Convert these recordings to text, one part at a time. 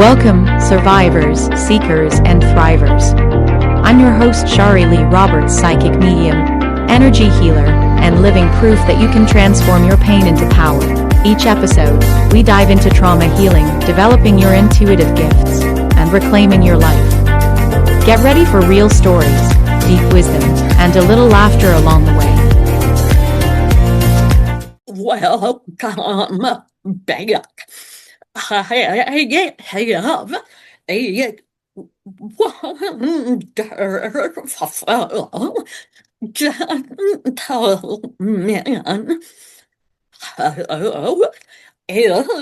Welcome, survivors, seekers, and thrivers. I'm your host, Sharileighroberts, psychic medium, energy healer, and living proof that you can transform your pain into power. Each episode, we dive into trauma healing, developing your intuitive gifts, and reclaiming your life. Get ready for real stories, deep wisdom, and a little laughter along the way. Welcome back. I have a wonderful gentleman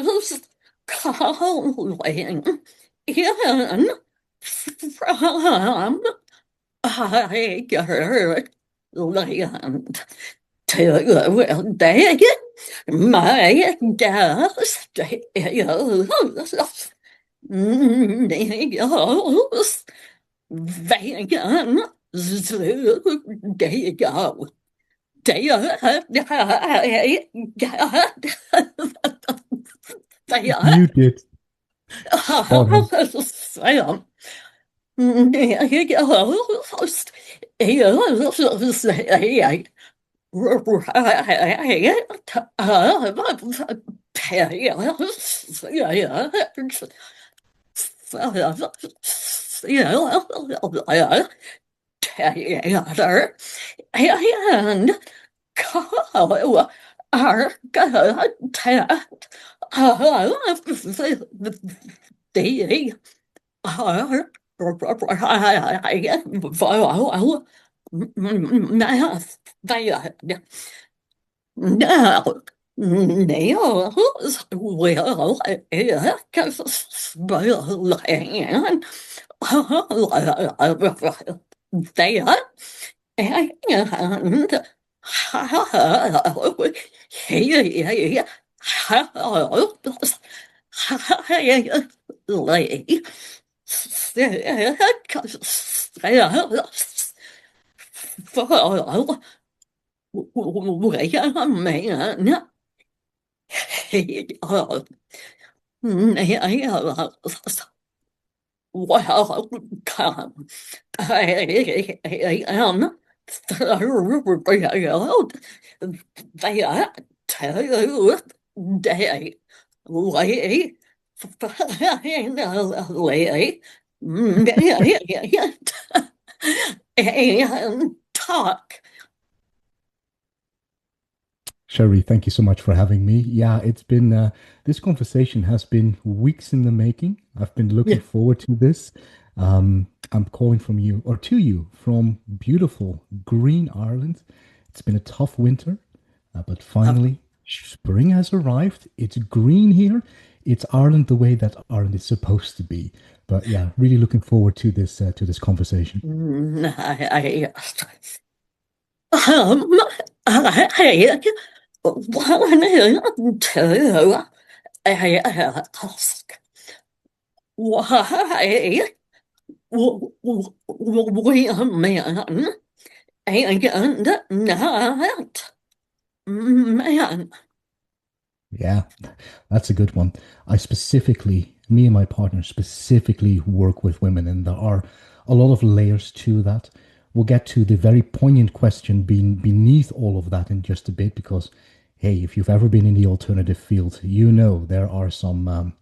who is calling in from Ireland. Today, my guest is Niels Vantzuriel. You did. Spot on. And call our contact of the method. Now, Niels will explain that and how he helps Haley follow women heal. Niels, welcome. I am thrilled that today we finally meet and talk. Sherry, thank you so much for having me. Yeah, it's been, this conversation has been weeks in the making. I've been looking forward to this. I'm calling from you, or to you, from beautiful green Ireland. It's been a tough winter, but finally, spring has arrived. It's green here. It's Ireland the way that Ireland is supposed to be. But yeah, really looking forward to this conversation. I wanted to ask why women and not men. Yeah, that's a good one. Me and my partner specifically work with women, and there are a lot of layers to that. We'll get to the very poignant question beneath all of that in just a bit, because, hey, if you've ever been in the alternative field, you know there are some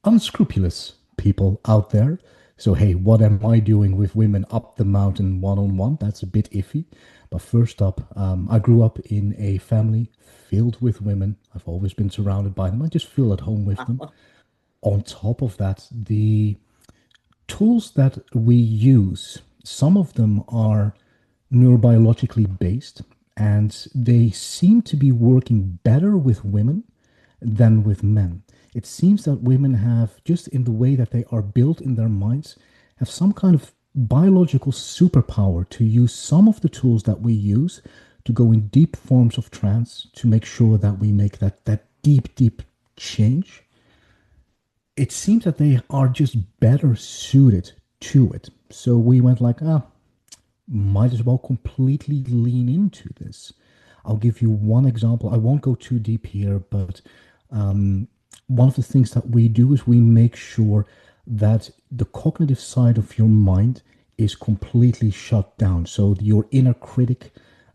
unscrupulous people out there. So, hey, what am I doing with women up the mountain one-on-one? That's a bit iffy. But first up, I grew up in a family filled with women. I've always been surrounded by them. I just feel at home with them. On top of that, the tools that we use, some of them are neurobiologically based, and they seem to be working better with women than with men. It seems that women have, just in the way that they are built in their minds, have some kind of biological superpower to use some of the tools that we use to go in deep forms of trance to make sure that we make that deep change. It seems that they are just better suited to it. So we went like, might as well completely lean into this. I'll give you one example. I won't go too deep here, but one of the things that we do is we make sure that the cognitive side of your mind is completely shut down. So your inner critic,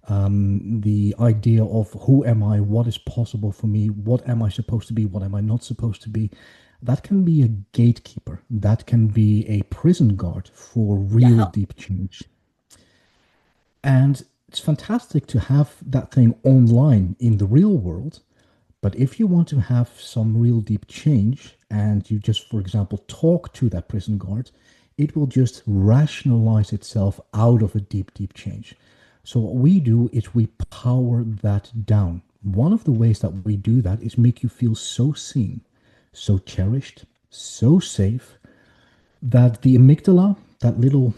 the idea of who am I, what is possible for me, what am I supposed to be, what am I not supposed to be, that can be a gatekeeper. That can be a prison guard for real Yeah. deep change. And it's fantastic to have that thing online in the real world. But if you want to have some real deep change and you just, for example, talk to that prison guard, it will just rationalize itself out of a deep, deep change. So what we do is we power that down. One of the ways that we do that is make you feel so seen, so cherished, so safe that the amygdala, that little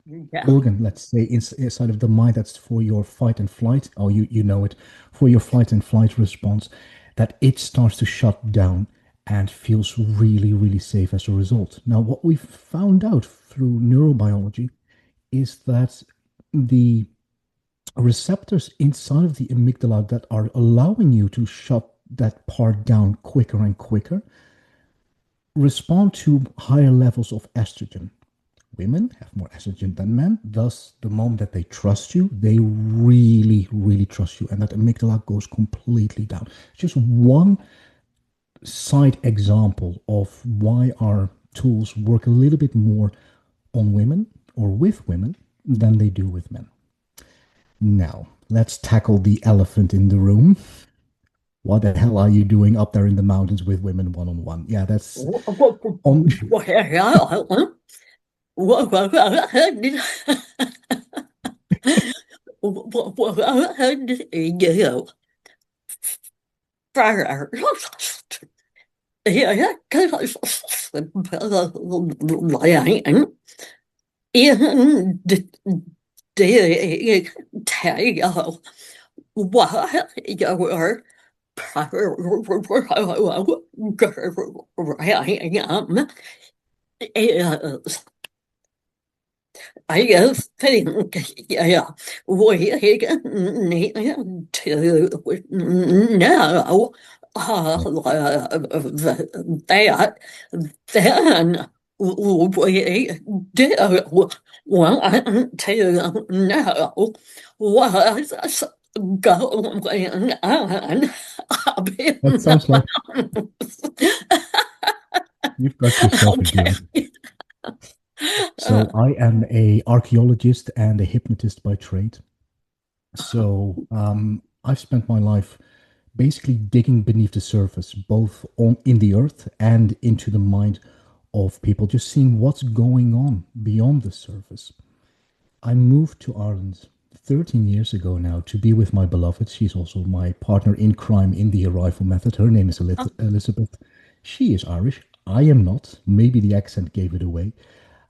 Yeah. organ, let's say, inside of the mind that's for your fight and flight, or you know it, for your fight and flight response, that it starts to shut down and feels really, really safe as a result. Now, what we've found out through neurobiology is that the receptors inside of the amygdala that are allowing you to shut that part down quicker and quicker respond to higher levels of estrogen. Women have more estrogen than men. Thus, the moment that they trust you, they really, really trust you. And that amygdala goes completely down. Just one side example of why our tools work a little bit more on women or with women than they do with men. Now, let's tackle the elephant in the room. What the hell are you doing up there in the mountains with women one on one? Yeah, that's on. I think, yeah, we need to know Yeah, that then we do want to know what's going on up in that sounds like the you've got yourself a Okay. joke. So I am a archaeologist and a hypnotist by trade. So I've spent my life basically digging beneath the surface, both on in the earth and into the mind of people, just seeing what's going on beyond the surface. I moved to Ireland 13 years ago now to be with my beloved. She's also my partner in crime in the arrival method. Her name is Elizabeth. She is Irish. I am not. Maybe the accent gave it away.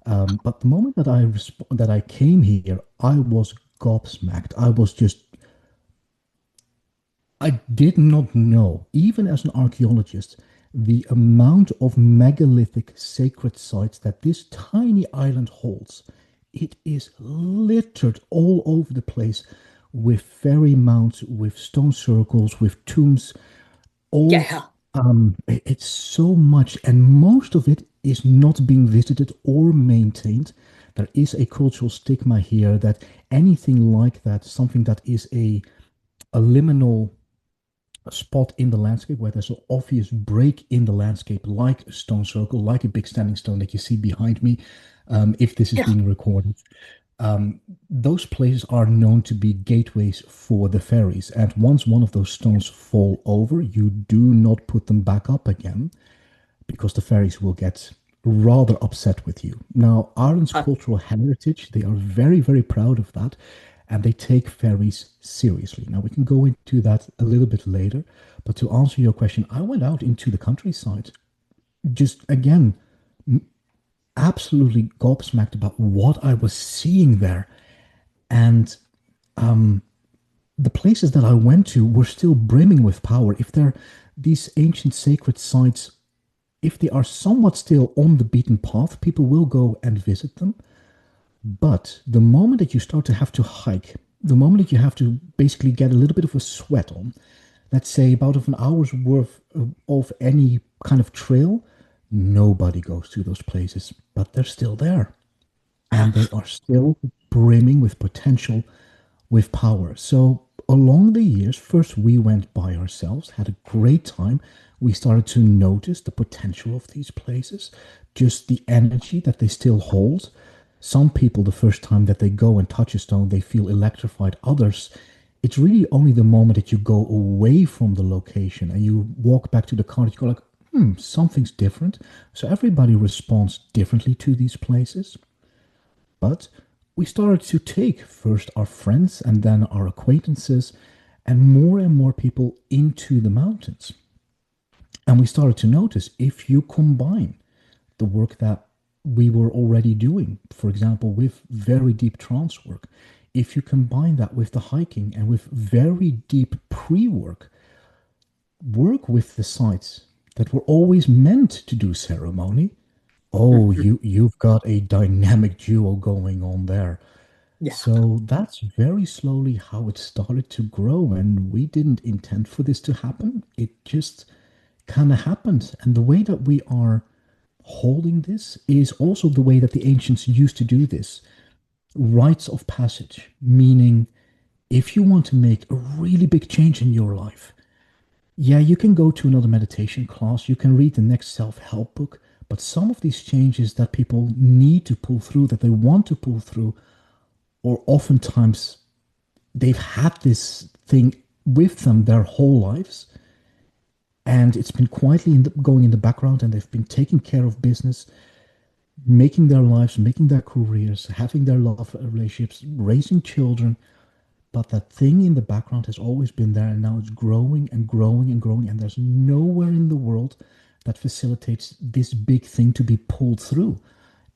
But the moment that I came here, I was gobsmacked. I did not know, even as an archaeologist, the amount of megalithic sacred sites that this tiny island holds. It is littered all over the place with fairy mounds, with stone circles, with tombs, all Yeah. it's so much, and most of it is not being visited or maintained. There is a cultural stigma here that anything like that, something that is a liminal spot in the landscape where there's an obvious break in the landscape, like a stone circle, like a big standing stone that you see behind me, if this is Yeah. being recorded. Those places are known to be gateways for the fairies. And once one of those stones fall over, you do not put them back up again because the fairies will get rather upset with you. Now, Ireland's Uh, cultural heritage, they are very, very proud of that. And they take fairies seriously. Now, we can go into that a little bit later. But to answer your question, I went out into the countryside, just again, absolutely gobsmacked about what I was seeing there. And the places that I went to were still brimming with power. If they're these ancient sacred sites, if they are somewhat still on the beaten path, people will go and visit them. But the moment that you start to have to hike, the moment that you have to basically get a little bit of a sweat on, let's say, about of an hour's worth of any kind of trail, nobody goes to those places, but they're still there. And they are still brimming with potential, with power. So along the years, first we went by ourselves, had a great time. We started to notice the potential of these places, just the energy that they still hold. Some people, the first time that they go and touch a stone, they feel electrified. Others, it's really only the moment that you go away from the location and you walk back to the car that you go like, something's different. So everybody responds differently to these places. But we started to take first our friends and then our acquaintances and more people into the mountains. And we started to notice if you combine the work that we were already doing, for example, with very deep trance work, if you combine that with the hiking and with very deep pre work, work with the sites that were always meant to do ceremony. Oh, you've got a dynamic duo going on there. Yeah. So that's very slowly how it started to grow, and we didn't intend for this to happen. It just kind of happened. And the way that we are holding this is also the way that the ancients used to do this. Rites of passage, meaning if you want to make a really big change in your life, yeah, you can go to another meditation class, you can read the next self help book, but some of these changes that people need to pull through, that they want to pull through, or oftentimes they've had this thing with them their whole lives, and it's been quietly going in the background, and they've been taking care of business, making their lives, making their careers, having their love relationships, raising children. But that thing in the background has always been there, and now it's growing and growing and growing. And there's nowhere in the world that facilitates this big thing to be pulled through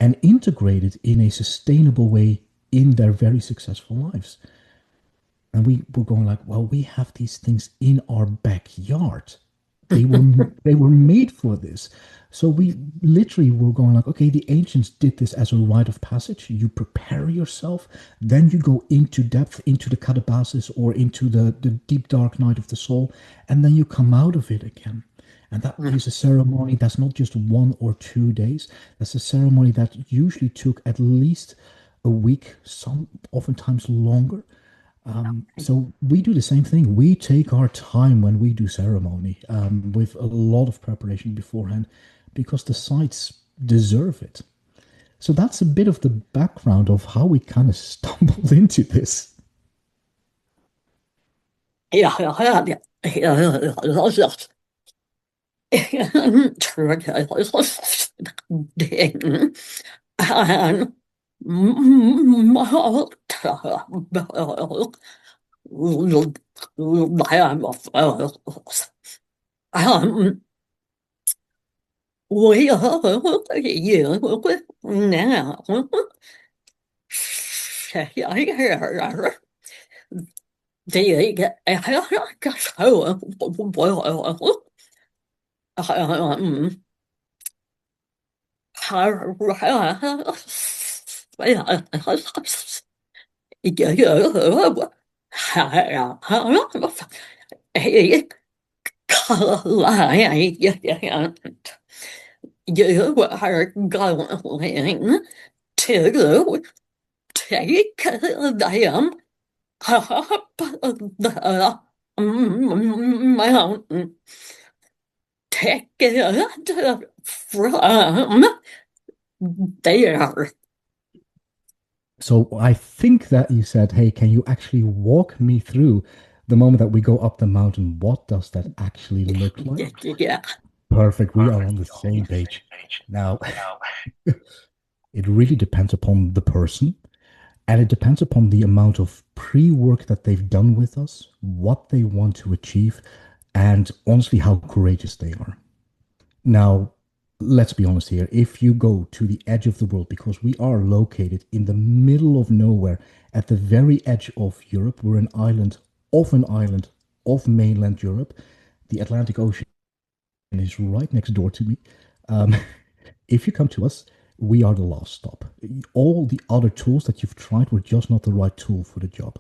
and integrated in a sustainable way in their very successful lives. And we were going like, well, we have these things in our backyard. They were they were made for this. So we literally were going like, okay, the ancients did this as a rite of passage. You prepare yourself, then you go into depth, into the catabasis or into the deep dark night of the soul, and then you come out of it again. And that is a ceremony that's not just 1 or 2 days. That's a ceremony that usually took at least a week, some oftentimes longer. So we do the same thing. We take our time when we do ceremony with a lot of preparation beforehand because the sites deserve it. So that's a bit of the background of how we kind of stumbled into this. Yeah, yeah, yeah. Ding. And we are now. You are going to take them up the mountain. Take it from there. So I think that you said, hey, can you actually walk me through the moment that we go up the mountain? What does that actually look like? Yeah. Perfect. We are on the same page. Now, it really depends upon the person. And it depends upon the amount of pre work that they've done with us, what they want to achieve, and honestly, how courageous they are. Now, let's be honest here. If you go to the edge of the world, because we are located in the middle of nowhere, at the very edge of Europe, we're an island of mainland Europe. The Atlantic Ocean is right next door to me. Um, if you come to us, we are the last stop. All the other tools that you've tried were just not the right tool for the job.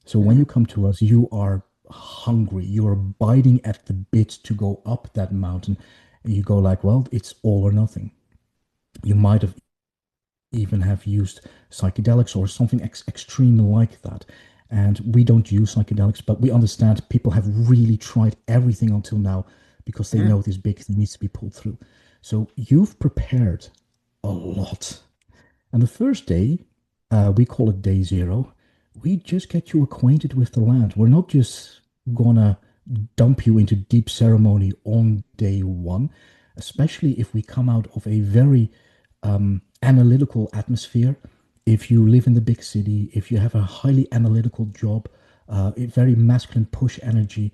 So when you come to us, you are hungry, you're biting at the bit to go up that mountain. And you go like, well, it's all or nothing. You might have even have used psychedelics or something extreme like that. And we don't use psychedelics, but we understand people have really tried everything until now because they Mm. know this big thing needs to be pulled through. So you've prepared a lot. And the first day, we call it day zero, we just get you acquainted with the land. We're not just gonna dump you into deep ceremony on day one, especially if we come out of a very analytical atmosphere. If you live in the big city, if you have a highly analytical job, a very masculine push energy,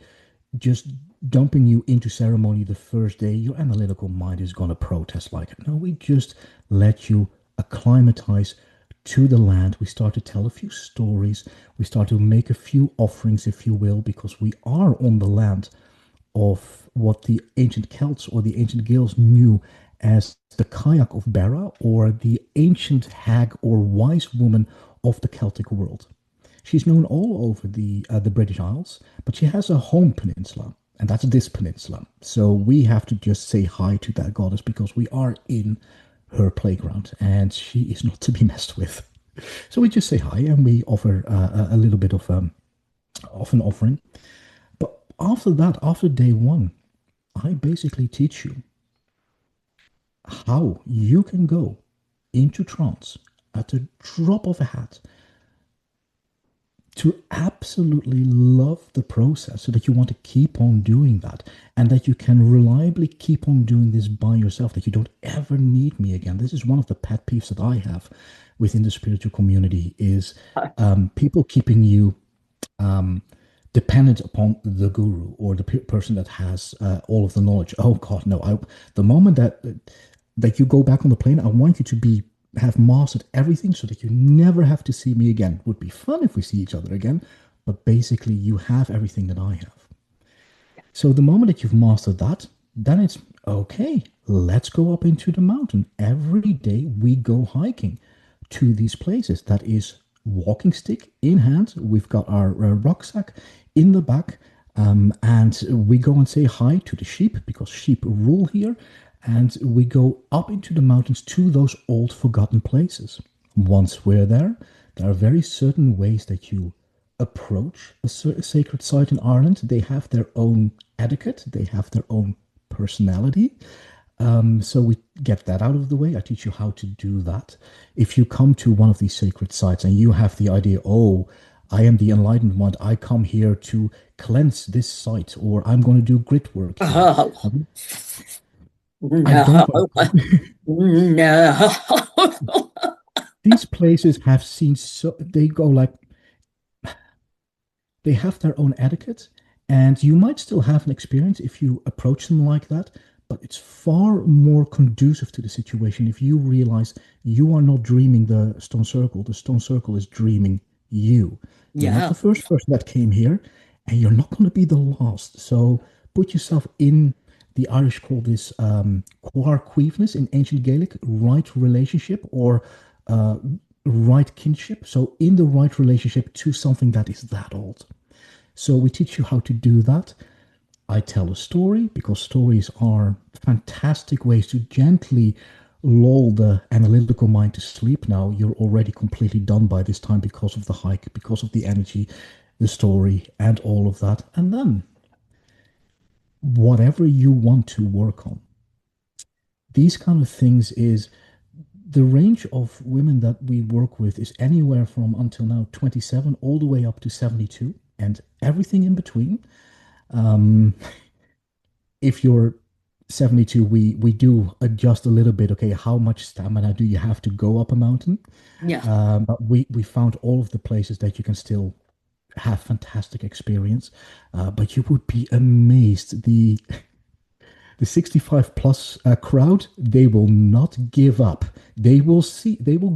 just dumping you into ceremony the first day, your analytical mind is going to protest like it. No, we just let you acclimatize to the land. We start to tell a few stories. We start to make a few offerings, if you will, because we are on the land of what the ancient Celts or the ancient Gaels knew as the kayak of Bera, or the ancient hag or wise woman of the Celtic world. She's known all over the British Isles, but she has a home peninsula, and that's this peninsula. So we have to just say hi to that goddess because we are in her playground, and she is not to be messed with. So we just say hi, and we offer a little bit of an offering. But after that, after day one, I basically teach you how you can go into trance at the drop of a hat to absolutely love the process so that you want to keep on doing that and that you can reliably keep on doing this by yourself, that you don't ever need me again. This is one of the pet peeves that I have within the spiritual community is people keeping you dependent upon the guru or the person that has all of the knowledge. Oh God, no! The moment that you go back on the plane, I want you to be have mastered everything so that you never have to see me again. Would be fun if we see each other again, but basically you have everything that I have. So the moment that you've mastered that, then it's okay, let's go up into the mountain. Every day we go hiking to these places. That is walking stick in hand. We've got our rucksack in the back. And we go and say hi to the sheep because sheep rule here. And we go up into the mountains to those old forgotten places. Once we're there, there are very certain ways that you approach a sacred site in Ireland. They have their own etiquette, they have their own personality. So we get that out of the way. I teach you how to do that. If you come to one of these sacred sites and you have the idea, oh, I am the enlightened one, I come here to cleanse this site, or I'm going to do grit work here. Oh, I no, don't like that. no. These places have seen so they go like they have their own etiquette, and you might still have an experience if you approach them like that, but it's far more conducive to the situation if you realize you are not dreaming the stone circle is dreaming you. You're not Yeah, the first person that came here, and you're not going to be the last. So put yourself in the Irish call this cuaircuimhneas in ancient Gaelic, right relationship or uh, right kinship. So in the right relationship to something that is that old. So we teach you how to do that. I tell a story because stories are fantastic ways to gently lull the analytical mind to sleep. Now you're already completely done by this time because of the hike, because of the energy, the story, and all of that. And then whatever you want to work on, these kind of things is the range of women that we work with is anywhere from until now 27 all the way up to 72 and everything in between. Um, if you're 72, we do adjust a little bit. Okay, how much stamina do you have to go up a mountain? yeah, But we found all of the places that you can still have fantastic experience. But you would be amazed. The 65 plus crowd, they will not give up. They will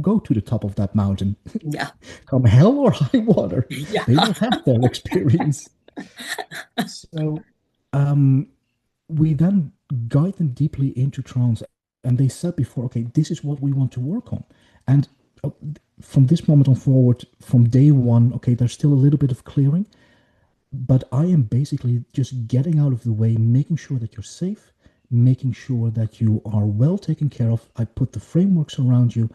go to the top of that mountain. yeah, Come hell or high water, yeah, they will have their experience. So um, we then guide them deeply into trance. And they said before, okay, this is what we want to work on. And from this moment on forward, from day one, okay, there's still a little bit of clearing. But I am basically just getting out of the way, making sure that you're safe, making sure that you are well taken care of. I put the frameworks around you.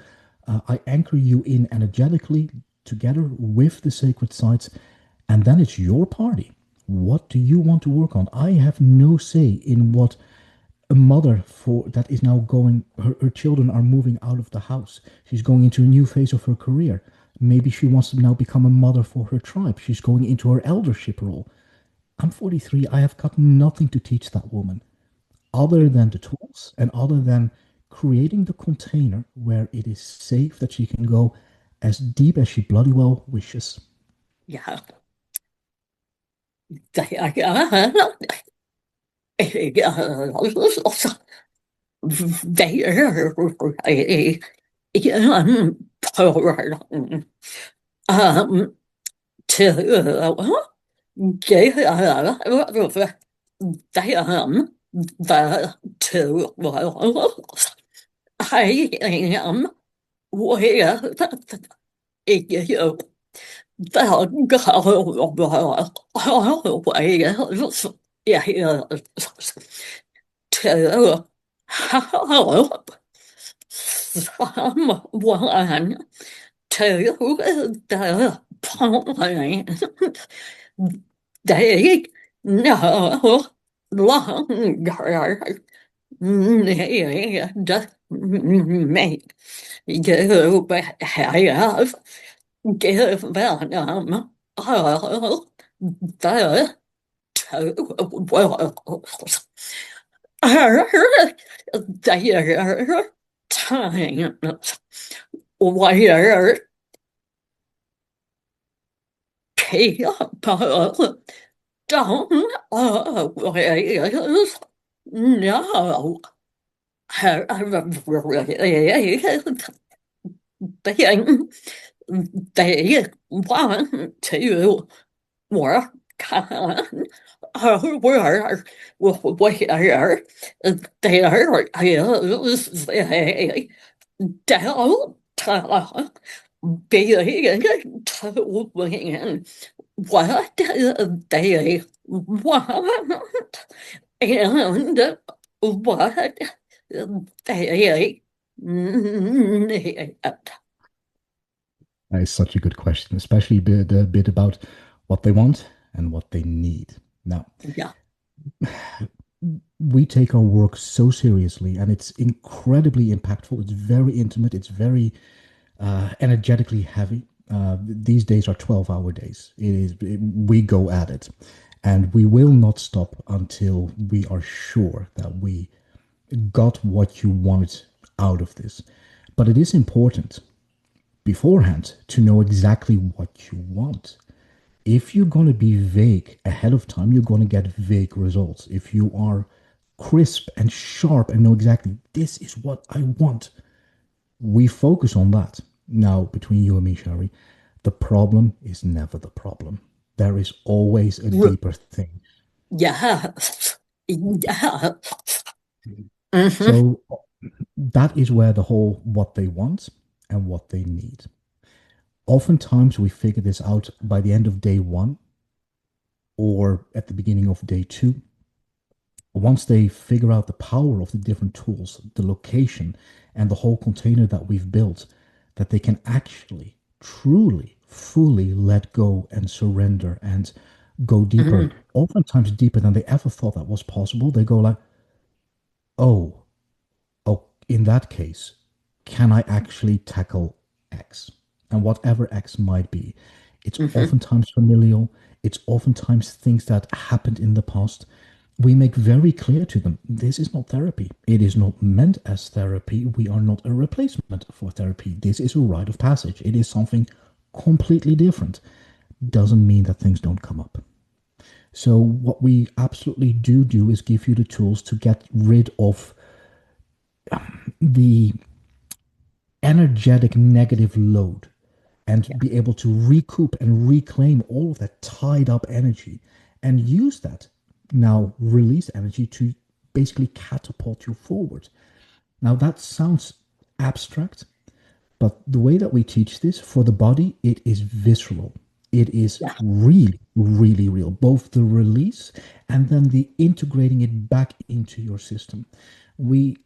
I anchor you in energetically together with the sacred sites, and then it's your party. What do you want to work on? I have no say in what a mother for that is now going, her children are moving out of the house. She's going into a new phase of her career. Maybe she wants to now become a mother for her tribe. She's going into her eldership role. I'm 43. I have got nothing to teach that woman other than the tools and other than creating the container where it is safe that she can go as deep as she bloody well wishes. Yeah. Very important to give them the tools. I am with you. The goal always is to help someone to the point they no longer need me. You behave, give them all the tools. Their times where people don't always know how really thing they want to work on or where there is a delta being to win what they want and what they need. That is such a good question, especially the bit about what they want and what they need. Now, Yeah. we take our work so seriously, and it's incredibly impactful. It's very intimate. It's very energetically heavy. These days are 12-hour days. We go at it, and we will not stop until we are sure that we got what you wanted out of this. But it is important beforehand to know exactly what you want. If you're going to be vague ahead of time, you're going to get vague results. If you are crisp and sharp and know exactly this is what I want, we focus on that. Now, between you and me, Shari, the problem is never the problem. There is always a deeper thing. Yes. Yes. Mm-hmm. So that is where the whole what they want and what they need. Oftentimes, we figure this out by the end of day one or at the beginning of day two. Once they figure out the power of the different tools, the location, and the whole container that we've built, that they can actually, truly, fully let go and surrender and go deeper, Mm-hmm. oftentimes deeper than they ever thought that was possible. They go like, oh, oh, in that case, can I actually tackle X? And whatever X might be. It's Mm-hmm. oftentimes familial. It's oftentimes things that happened in the past. We make very clear to them this is not therapy. It is not meant as therapy. We are not a replacement for therapy. This is a rite of passage. It is something completely different. Doesn't mean that things don't come up. So, what we absolutely do is give you the tools to get rid of the energetic negative load and Yeah. be able to recoup and reclaim all of that tied up energy and use that now release energy to basically catapult you forward. Now, that sounds abstract, but the way that we teach this for the body, it is visceral. It is Yeah. really, really real. Both the release and then the integrating it back into your system. We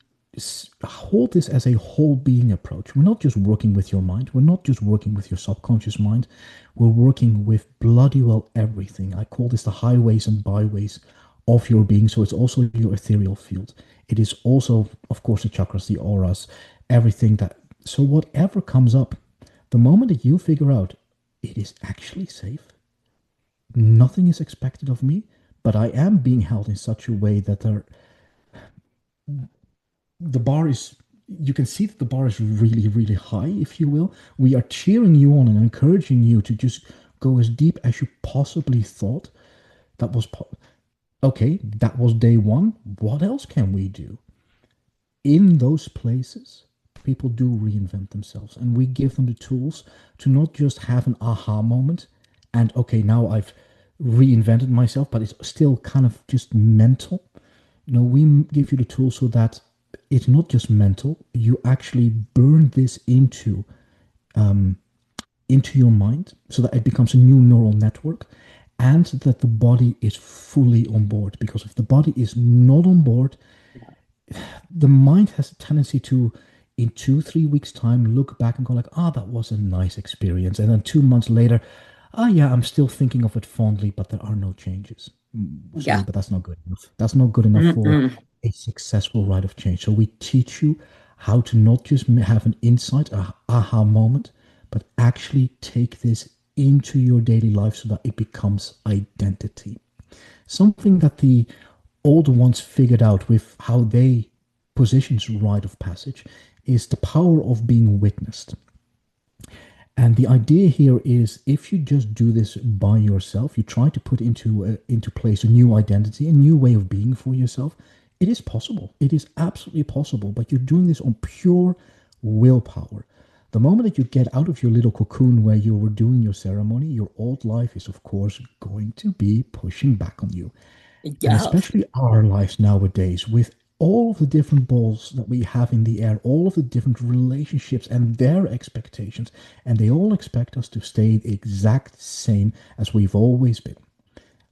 hold this as a whole being approach. We're not just working with your mind. We're not just working with your subconscious mind. We're working with bloody well everything. I call this the highways and byways of your being. So it's also your ethereal field. It is also, of course, the chakras, the auras, everything that. So whatever comes up, the moment that you figure out it is actually safe, nothing is expected of me, but I am being held in such a way that the bar is, you can see that the bar is really, really high, if you will. We are cheering you on and encouraging you to just go as deep as you possibly thought. That was, okay, that was day one. What else can we do? In those places, people do reinvent themselves, and we give them the tools to not just have an aha moment and, okay, now I've reinvented myself, but it's still kind of just mental. We give you the tools so that it's not just mental. You actually burn this into your mind so that it becomes a new neural network, and that the body is fully on board. Because if the body is not on board, the mind has a tendency to, in 2 3 weeks time, look back and go like, that was a nice experience, and then 2 months later, yeah, I'm still thinking of it fondly, but there are no changes. Sorry, Yeah. but that's not good enough. That's not good enough for Mm-mm. a successful rite of change. So we teach you how to not just have an insight, a aha moment, but actually take this into your daily life so that it becomes identity. Something that the older ones figured out with how they positions rite of passage is the power of being witnessed. And the idea here is, if you just do this by yourself, you try to put into place a new identity, a new way of being for yourself. It is possible. It is absolutely possible. But you're doing this on pure willpower. The moment that you get out of your little cocoon where you were doing your ceremony, your old life is, of course, going to be pushing back on you. And Yeah. especially our lives nowadays, with all of the different balls that we have in the air, all of the different relationships and their expectations, and they all expect us to stay the exact same as we've always been.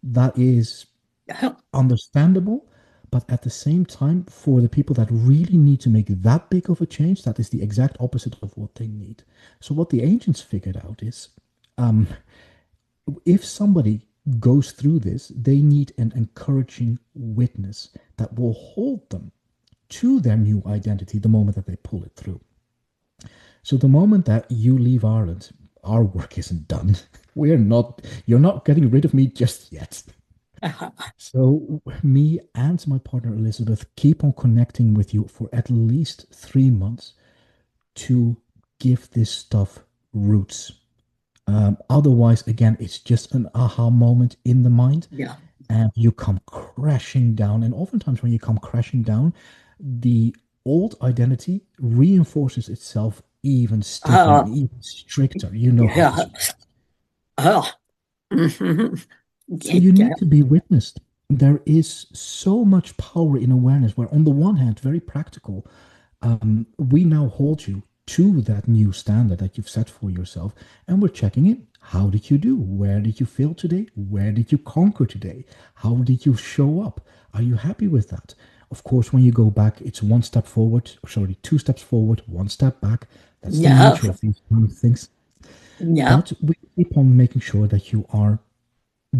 That is Yeah. understandable, but at the same time, for the people that really need to make that big of a change, that is the exact opposite of what they need. So, what the ancients figured out is, if somebody goes through this, they need an encouraging witness that will hold them to their new identity the moment that they pull it through. So the moment that you leave Ireland, our work isn't done. You're not getting rid of me just yet. So me and my partner Elizabeth keep on connecting with you for at least 3 months to give this stuff roots. Otherwise, again, it's just an aha moment in the mind, Yeah. and you come crashing down. And oftentimes, when you come crashing down, the old identity reinforces itself even stiffer Uh, and even stricter. You know how this yeah. works. Oh. Mhm. So you Yeah. need to be witnessed. There is so much power in awareness, where, on the one hand, very practical, we now hold you to that new standard that you've set for yourself, and we're checking in. How did you do? Where did you fail today? Where did you conquer today? How did you show up? Are you happy with that? Of course, when you go back, it's one step forward, or sorry, two steps forward, one step back. That's the Yeah. nature of these kind of things. Yeah. But we keep on making sure that you are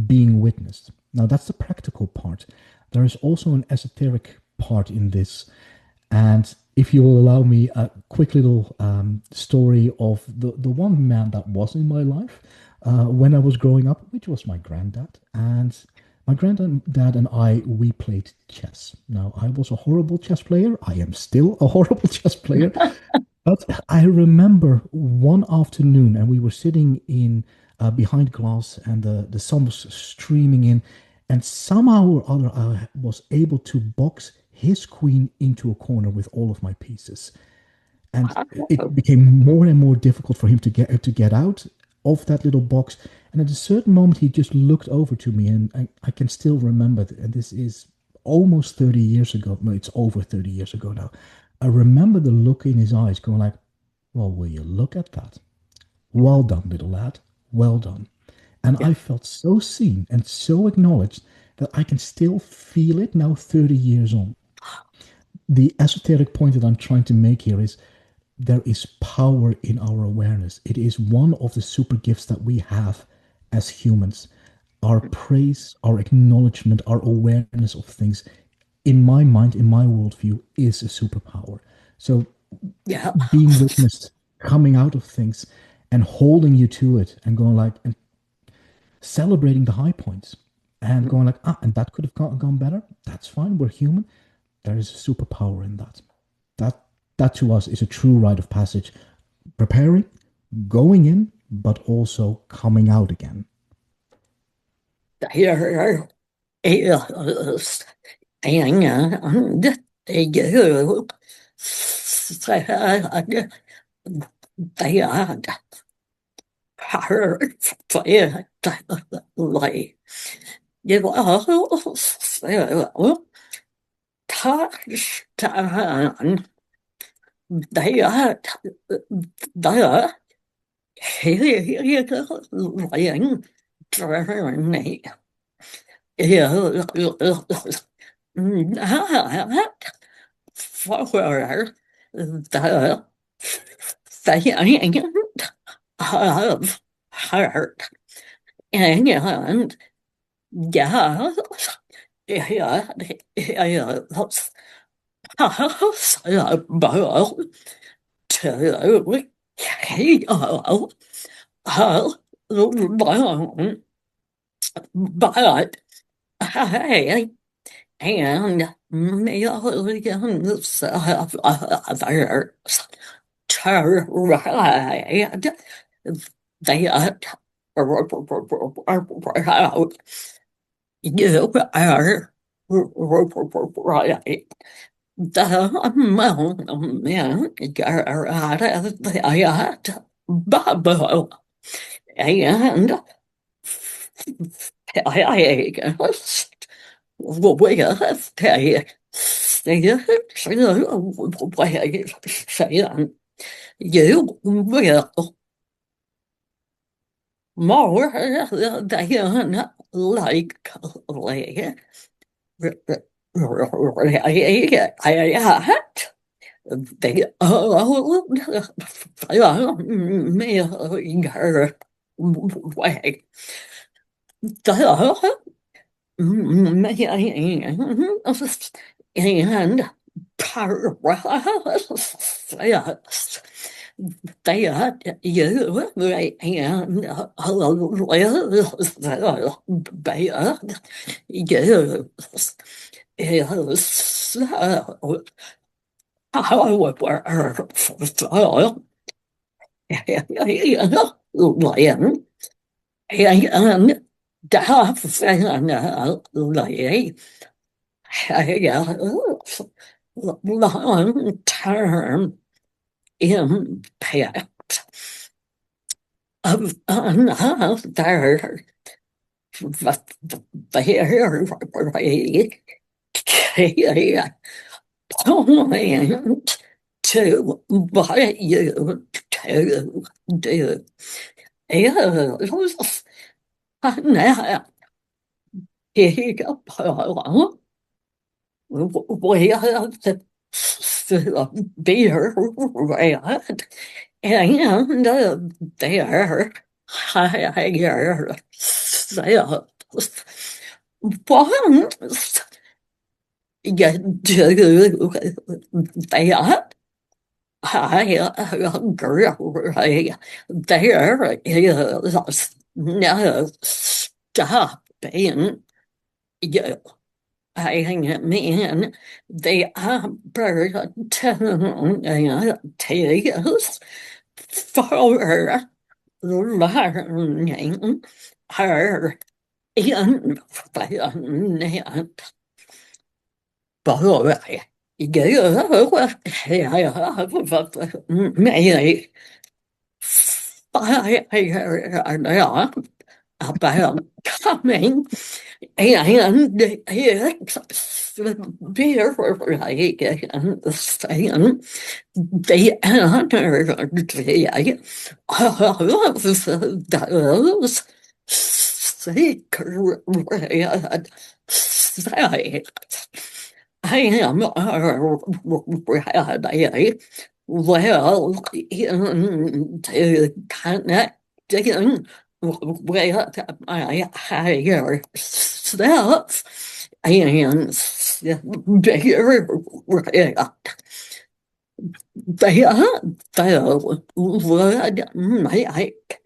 being witnessed. Now, that's the practical part. There is also an esoteric part in this. And if you will allow me a quick little story of the one man that was in my life when I was growing up, which was my granddad. And my granddad and I, we played chess. Now, I was a horrible chess player. I am still a horrible chess player. But I remember one afternoon, and we were sitting in behind glass, and the sun was streaming in, and somehow or other, I was able to box his queen into a corner with all of my pieces, and it Wow. became more and more difficult for him to get out of that little box. And at a certain moment, he just looked over to me, and I can still remember. And this is almost 30 years ago. No, it's over 30 years ago now. I remember the look in his eyes, going like, "Well, will you look at that? Well done, little lad. Well done." And I felt so seen and so acknowledged that I can still feel it now, 30 years on. The esoteric point that I'm trying to make here is there is power in our awareness. It is one of the super gifts that we have as humans. Our praise, our acknowledgement, our awareness of things, in my mind, in my worldview, is a superpower. So Yeah. being witnessed, coming out of things and holding you to it and going like, and celebrating the high points and going like, and that could have gone better. That's fine. We're human. There is a superpower in that. That to us is a true rite of passage. Preparing, going in, but also coming out again. There is and you said they had perfectly. You also touched on they had the healing journey. Not for the thing of heart and yes, yes, possible to heal alone, but I and millions of others tried that out. You are right. The moment you're out of that bubble and I guess with saying you will more than likely they way. And yes, that you and yes, is powerful. Land and definitely long-term impact of another very point to what you do. Yes, and he we have to beer red and their higher sales. Once you do that, I agree. There is no stopping you. I mean, the opportunities for learning are infinite. Boy, you have many fire about coming and it's very understand the energy of those secret sight. I am already well into connecting with my higher self and spirit. They would make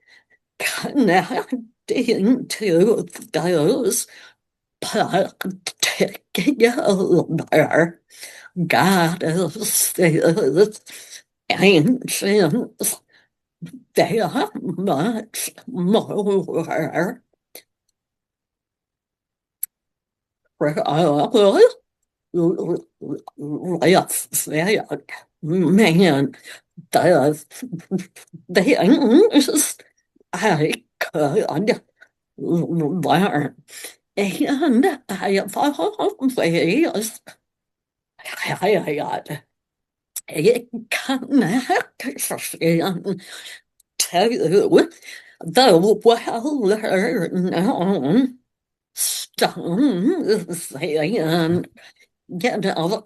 connecting to those particular goddesses, ancients, they are much more realistic man the things I could learn. And I have always had a connection to the well-known stones and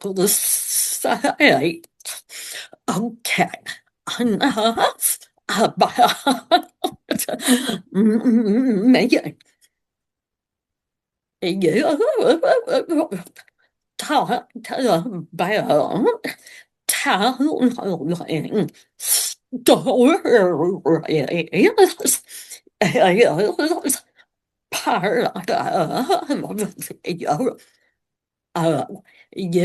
the site. Okay, enough about me. You talked about telling stories is part of your you absolutely have to share a story.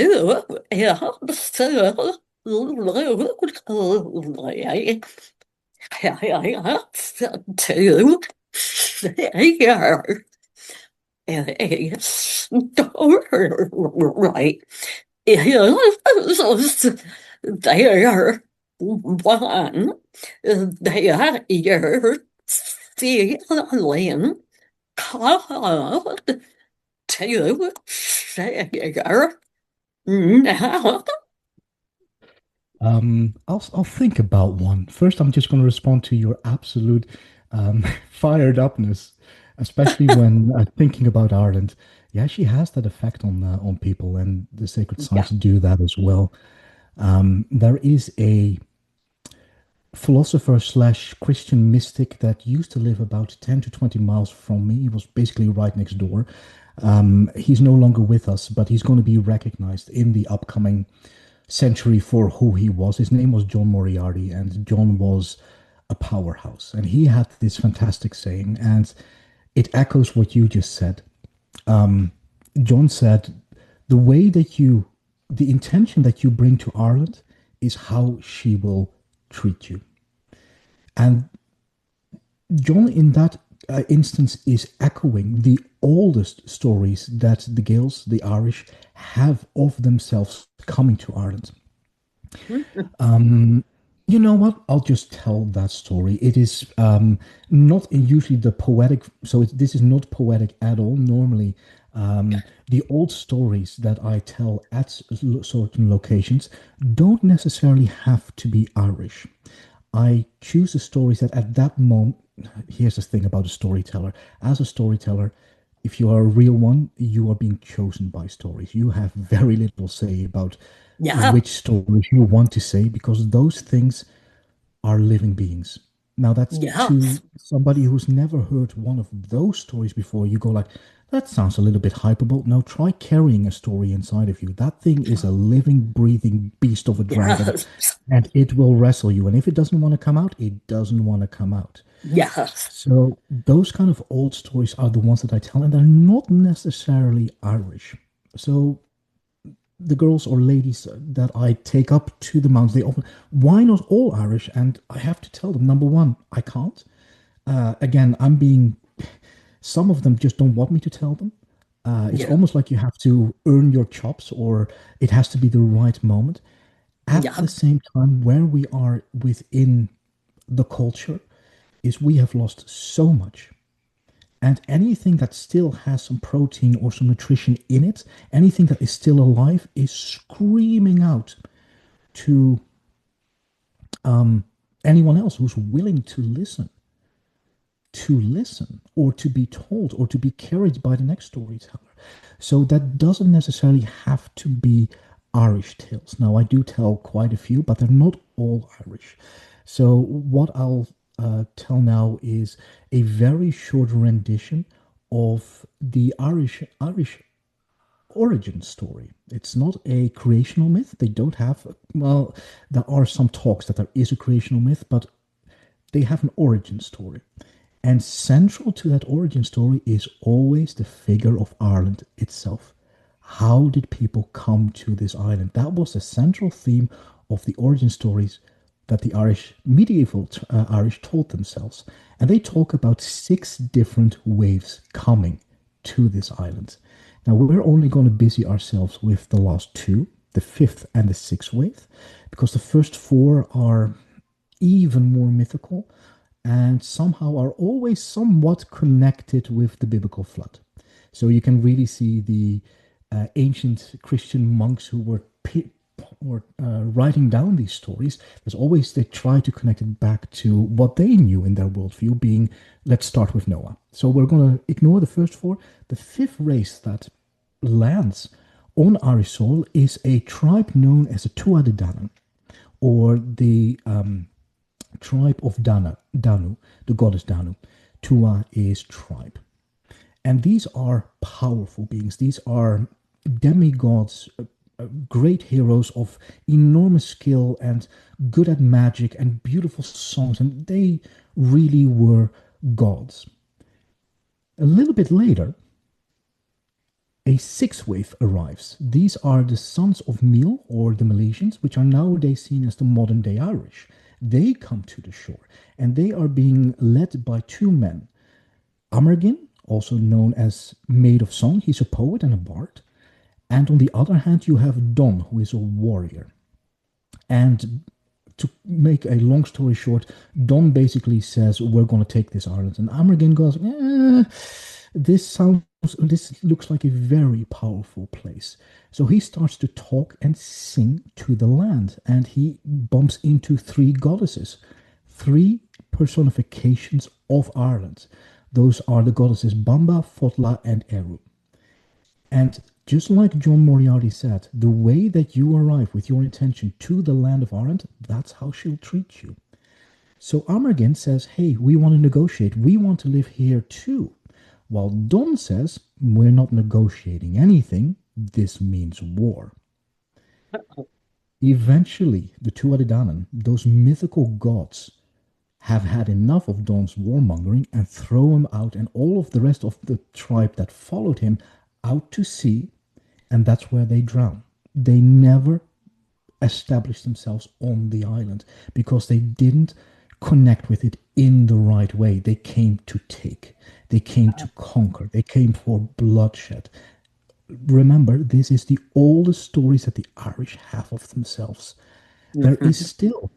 There one that you're feeling called to share now. I'll think about one. First, I'm just going to respond to your absolute fired upness, especially when thinking about Ireland. Yeah, she has that effect on people, and the sacred Yeah, sites do that as well. There is a philosopher slash Christian mystic that used to live about 10 to 20 miles from me. He was basically right next door. He's no longer with us, but he's going to be recognized in the upcoming century for who he was. His name was John Moriarty, and John was a powerhouse. And he had this fantastic saying, and it echoes what you just said. John said, the way that the intention that you bring to Ireland is how she will treat you. And John, in that instance, is echoing the oldest stories that the Gaels, the Irish, have of themselves coming to Ireland. You know what? I'll just tell that story. It is not usually the poetic, so this is not poetic at all. Normally, the old stories that I tell at certain locations don't necessarily have to be Irish. I choose the stories that at that moment. Here's the thing about a storyteller. As a storyteller, if you are a real one, you are being chosen by stories. You have very little say about yeah, which stories you want to say because those things are living beings. Now, that's yeah, to somebody who's never heard one of those stories before. You go like, that sounds a little bit hyperbole. Now, try carrying a story inside of you. That thing is a living, breathing beast of a dragon, yes, and it will wrestle you. And if it doesn't want to come out, it doesn't want to come out. yes, So those kind of old stories are the ones that I tell, and they're not necessarily Irish. So the girls or ladies that I take up to the mountains, they often, why not all Irish? And I have to tell them, number one, I can't. Again, some of them just don't want me to tell them. It's yeah, almost like you have to earn your chops or it has to be the right moment. At yeah, the same time, where we are within the culture is we have lost so much. And anything that still has some protein or some nutrition in it, anything that is still alive, is screaming out to anyone else who's willing to listen. to listen or to be told or to be carried by the next storyteller. So that doesn't necessarily have to be Irish tales. Now, I do tell quite a few, but they're not all Irish. So what I'll tell now is a very short rendition of the Irish origin story. It's not a creational myth. They don't have, well, there are some talks that there is a creational myth, but they have an origin story. And central to that origin story is always the figure of Ireland itself. How did people come to this island? That was the central theme of the origin stories that the medieval Irish told themselves. And they talk about 6 different waves coming to this island. Now, we're only going to busy ourselves with the last 2, the 5th and the 6th wave, because the first 4 are even more mythical and somehow are always somewhat connected with the biblical flood. So you can really see the ancient Christian monks who were writing down these stories. There's always, they try to connect it back to what they knew in their worldview, being, let's start with Noah. So we're going to ignore the first 4. The 5th race that lands on Irish soil is a tribe known as the Tuatha De Danann, or the tribe of Danu, the goddess Danu. Tua is tribe. And these are powerful beings. These are demigods, great heroes of enormous skill and good at magic and beautiful songs. And they really were gods. A little bit later, a 6th wave arrives. These are the sons of Meal, or the Milesians, which are nowadays seen as the modern day Irish. They come to the shore, and they are being led by 2 men. Amergin, also known as Maid of Song, he's a poet and a bard. And on the other hand, you have Don, who is a warrior. And to make a long story short, Don basically says, we're going to take this island. And Amergin goes, this looks like a very powerful place. So he starts to talk and sing to the land, and he bumps into 3 goddesses, 3 personifications of Ireland. Those are the goddesses Bamba, Fotla, and Eru. And just like John Moriarty said, the way that you arrive with your intention to the land of Ireland, that's how she'll treat you. So Amergin says, hey, we want to negotiate. We want to live here too. While Don says, we're not negotiating anything. This means war. Eventually, the Tuatha De Danann, those mythical gods, have had enough of Don's warmongering and throw him out and all of the rest of the tribe that followed him out to sea, and that's where they drown. They never established themselves on the island because they didn't connect with it in the right way. They came to take. They came to conquer. They came for bloodshed. Remember, this is the oldest stories that the Irish have of themselves. There is still,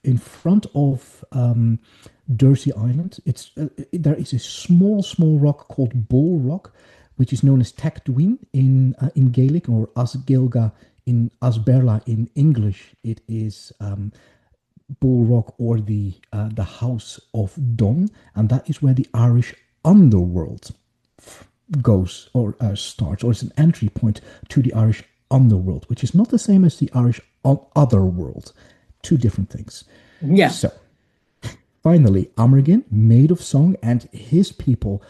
in front of Dursey Island, there is a small rock called Bull Rock, which is known as Tacduin in Gaelic, or Asgilga in Asberla in English. It is Bull Rock, or the House of Don, and that is where the Irish underworld goes, or starts, or it's an entry point to the Irish underworld, which is not the same as the Irish otherworld. 2 different things. Yeah. So, finally, Amergin, Maid of Song, and his people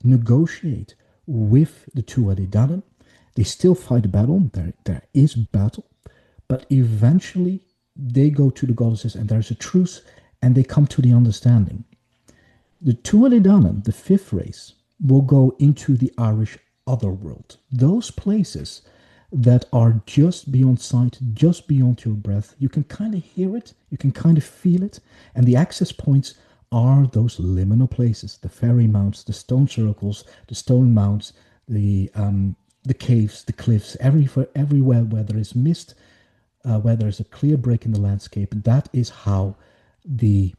negotiate with the Tuatha De Danann. They still fight a battle. There is battle, but eventually they go to the goddesses, and there's a truce, and they come to the understanding. The Tuatha De Danann, the 5th race, will go into the Irish otherworld. Those places that are just beyond sight, just beyond your breath. You can kind of hear it, you can kind of feel it, and the access points are those liminal places, the fairy mounts, the stone circles, the stone mounts, the caves, the cliffs, everywhere where there is mist, where there is a clear break in the landscape. That is how the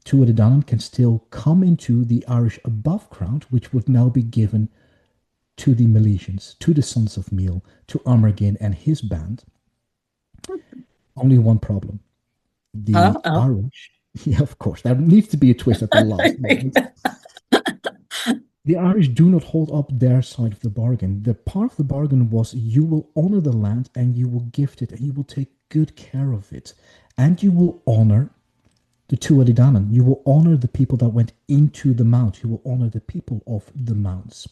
Tuatha De Danann can still come into the Irish above ground, which would now be given to the Milesians, to the Sons of Meal, to Amergin and his band. Only one problem. The Irish Yeah, of course. There needs to be a twist at the last moment. The Irish do not hold up their side of the bargain. The part of the bargain was you will honor the land and you will gift it and you will take good care of it. And you will honor the Tuatha Dé Danann. You will honor the people that went into the mount. You will honor the people of the mounts,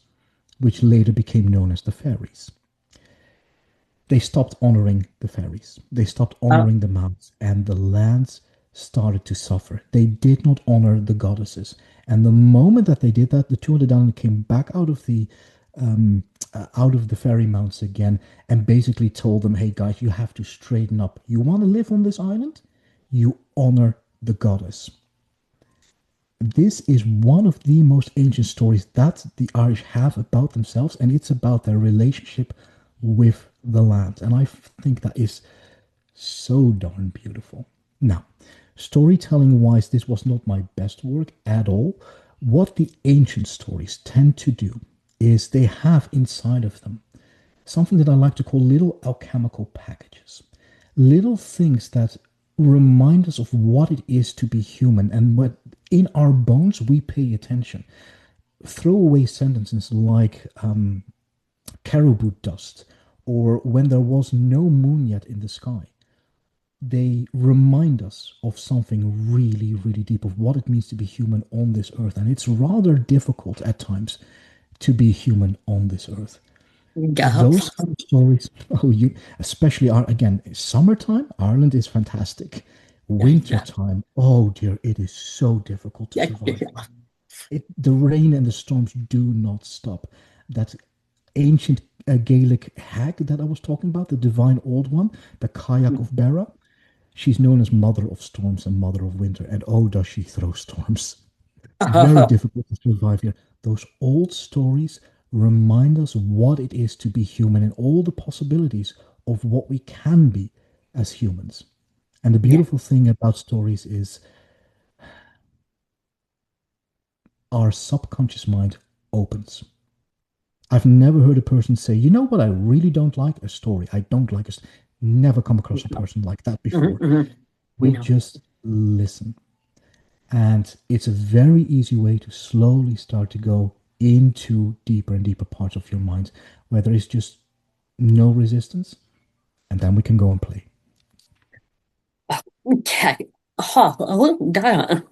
which later became known as the fairies. They stopped honoring the fairies. They stopped honoring the mounts, and the lands started to suffer. They did not honor the goddesses. And the moment that they did that, the Tuatha Dé Danann came back out of the fairy mounts again and basically told them, hey guys, you have to straighten up. You want to live on this island? You honor the goddess. This is one of the most ancient stories that the Irish have about themselves, and it's about their relationship with the land. And I think that is so darn beautiful. Now, storytelling wise, this was not my best work at all. What the ancient stories tend to do is they have inside of them something that I like to call little alchemical packages. Little things that remind us of what it is to be human, and what in our bones we pay attention. Throwaway sentences like caribou dust, or when there was no moon yet in the sky. They remind us of something really, really deep, of what it means to be human on this earth. And it's rather difficult at times to be human on this earth. Those kind of stories, especially again, summertime, Ireland is fantastic. Wintertime, oh dear, it is so difficult to survive. The rain and the storms do not stop. That ancient Gaelic hag that I was talking about, the divine old one, the Kayak of Bera, she's known as Mother of Storms and Mother of Winter, and oh, does she throw storms. Very difficult to survive here. Those old stories remind us what it is to be human and all the possibilities of what we can be as humans. And the beautiful thing about stories is our subconscious mind opens. I've never heard a person say, you know what I really don't like? A story. I don't like it. Never come across a person like that before. We just listen. And it's a very easy way to slowly start to go into deeper and deeper parts of your mind where there is just no resistance. And then we can go and play. Okay. Oh, damn.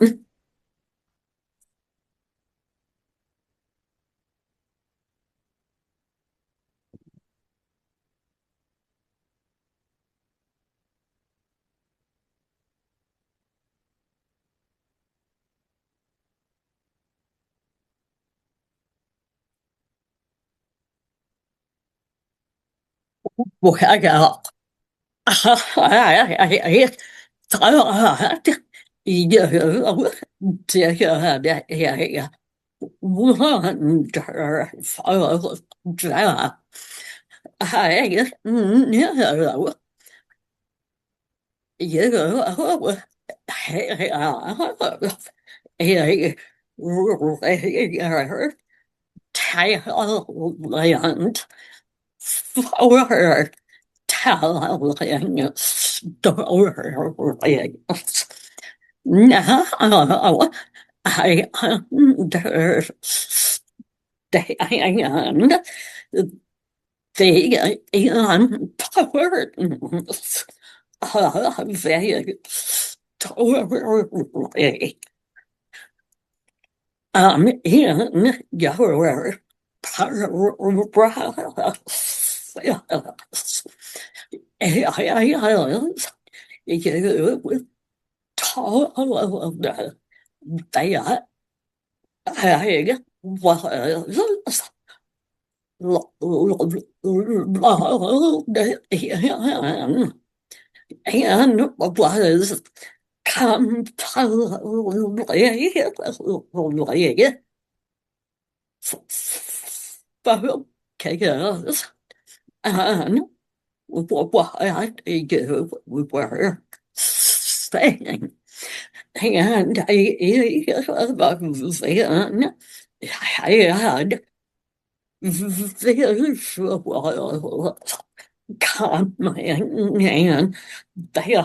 وحاجة طلعت Thailand for telling stories. Now I understand the importance of a story. In your process. You told that I was and was completely focus on what you were saying. And I had visuals coming, and there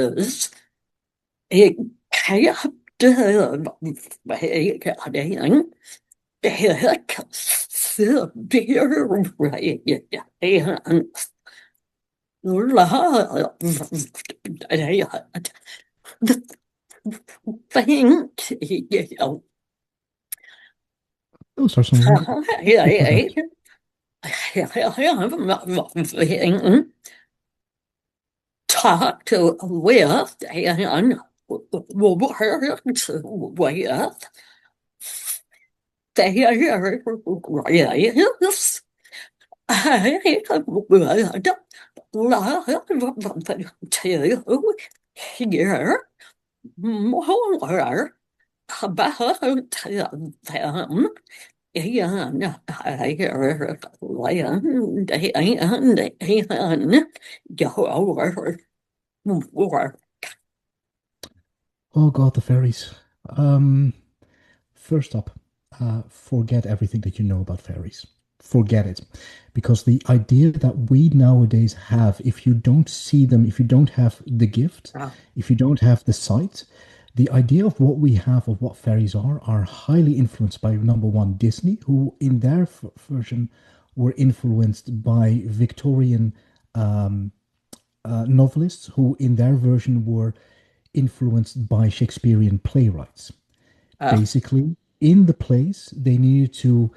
was it kept getting severe radiance. Love faint, Those are some really super effects. talk to with and words with their race. I would love to hear more about them. Yeah, I Oh God, the fairies. First up, forget everything that you know about fairies. Forget it. Because the idea that we nowadays have, if you don't see them, if you don't have the gift, if you don't have the sight, the idea of what we have of what fairies are highly influenced by number one, Disney, who in their version were influenced by Victorian novelists, who in their version were influenced by Shakespearean playwrights. Basically, in the plays, they needed to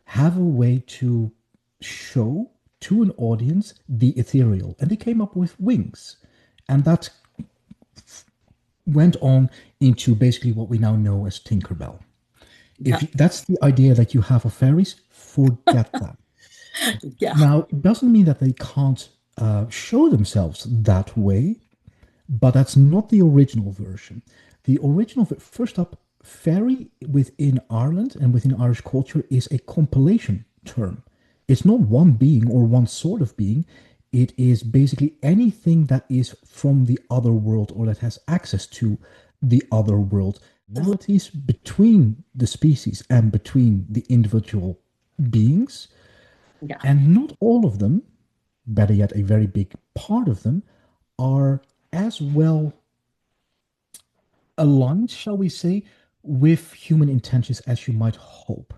have a way to show to an audience the ethereal, and they came up with wings, and that went on into basically what we now know as Tinkerbell. If that's the idea that you have of fairies, forget that. yeah, Now, it doesn't mean that they can't show themselves that way, but that's not the original version. The original, first up, fairy within Ireland and within Irish culture is a compilation term. It's not one being or one sort of being. It is basically anything that is from the other world or that has access to the other world. Realities between the species and between the individual beings. yeah, And not all of them, better yet, a very big part of them, are as well aligned, shall we say, with human intentions as you might hope.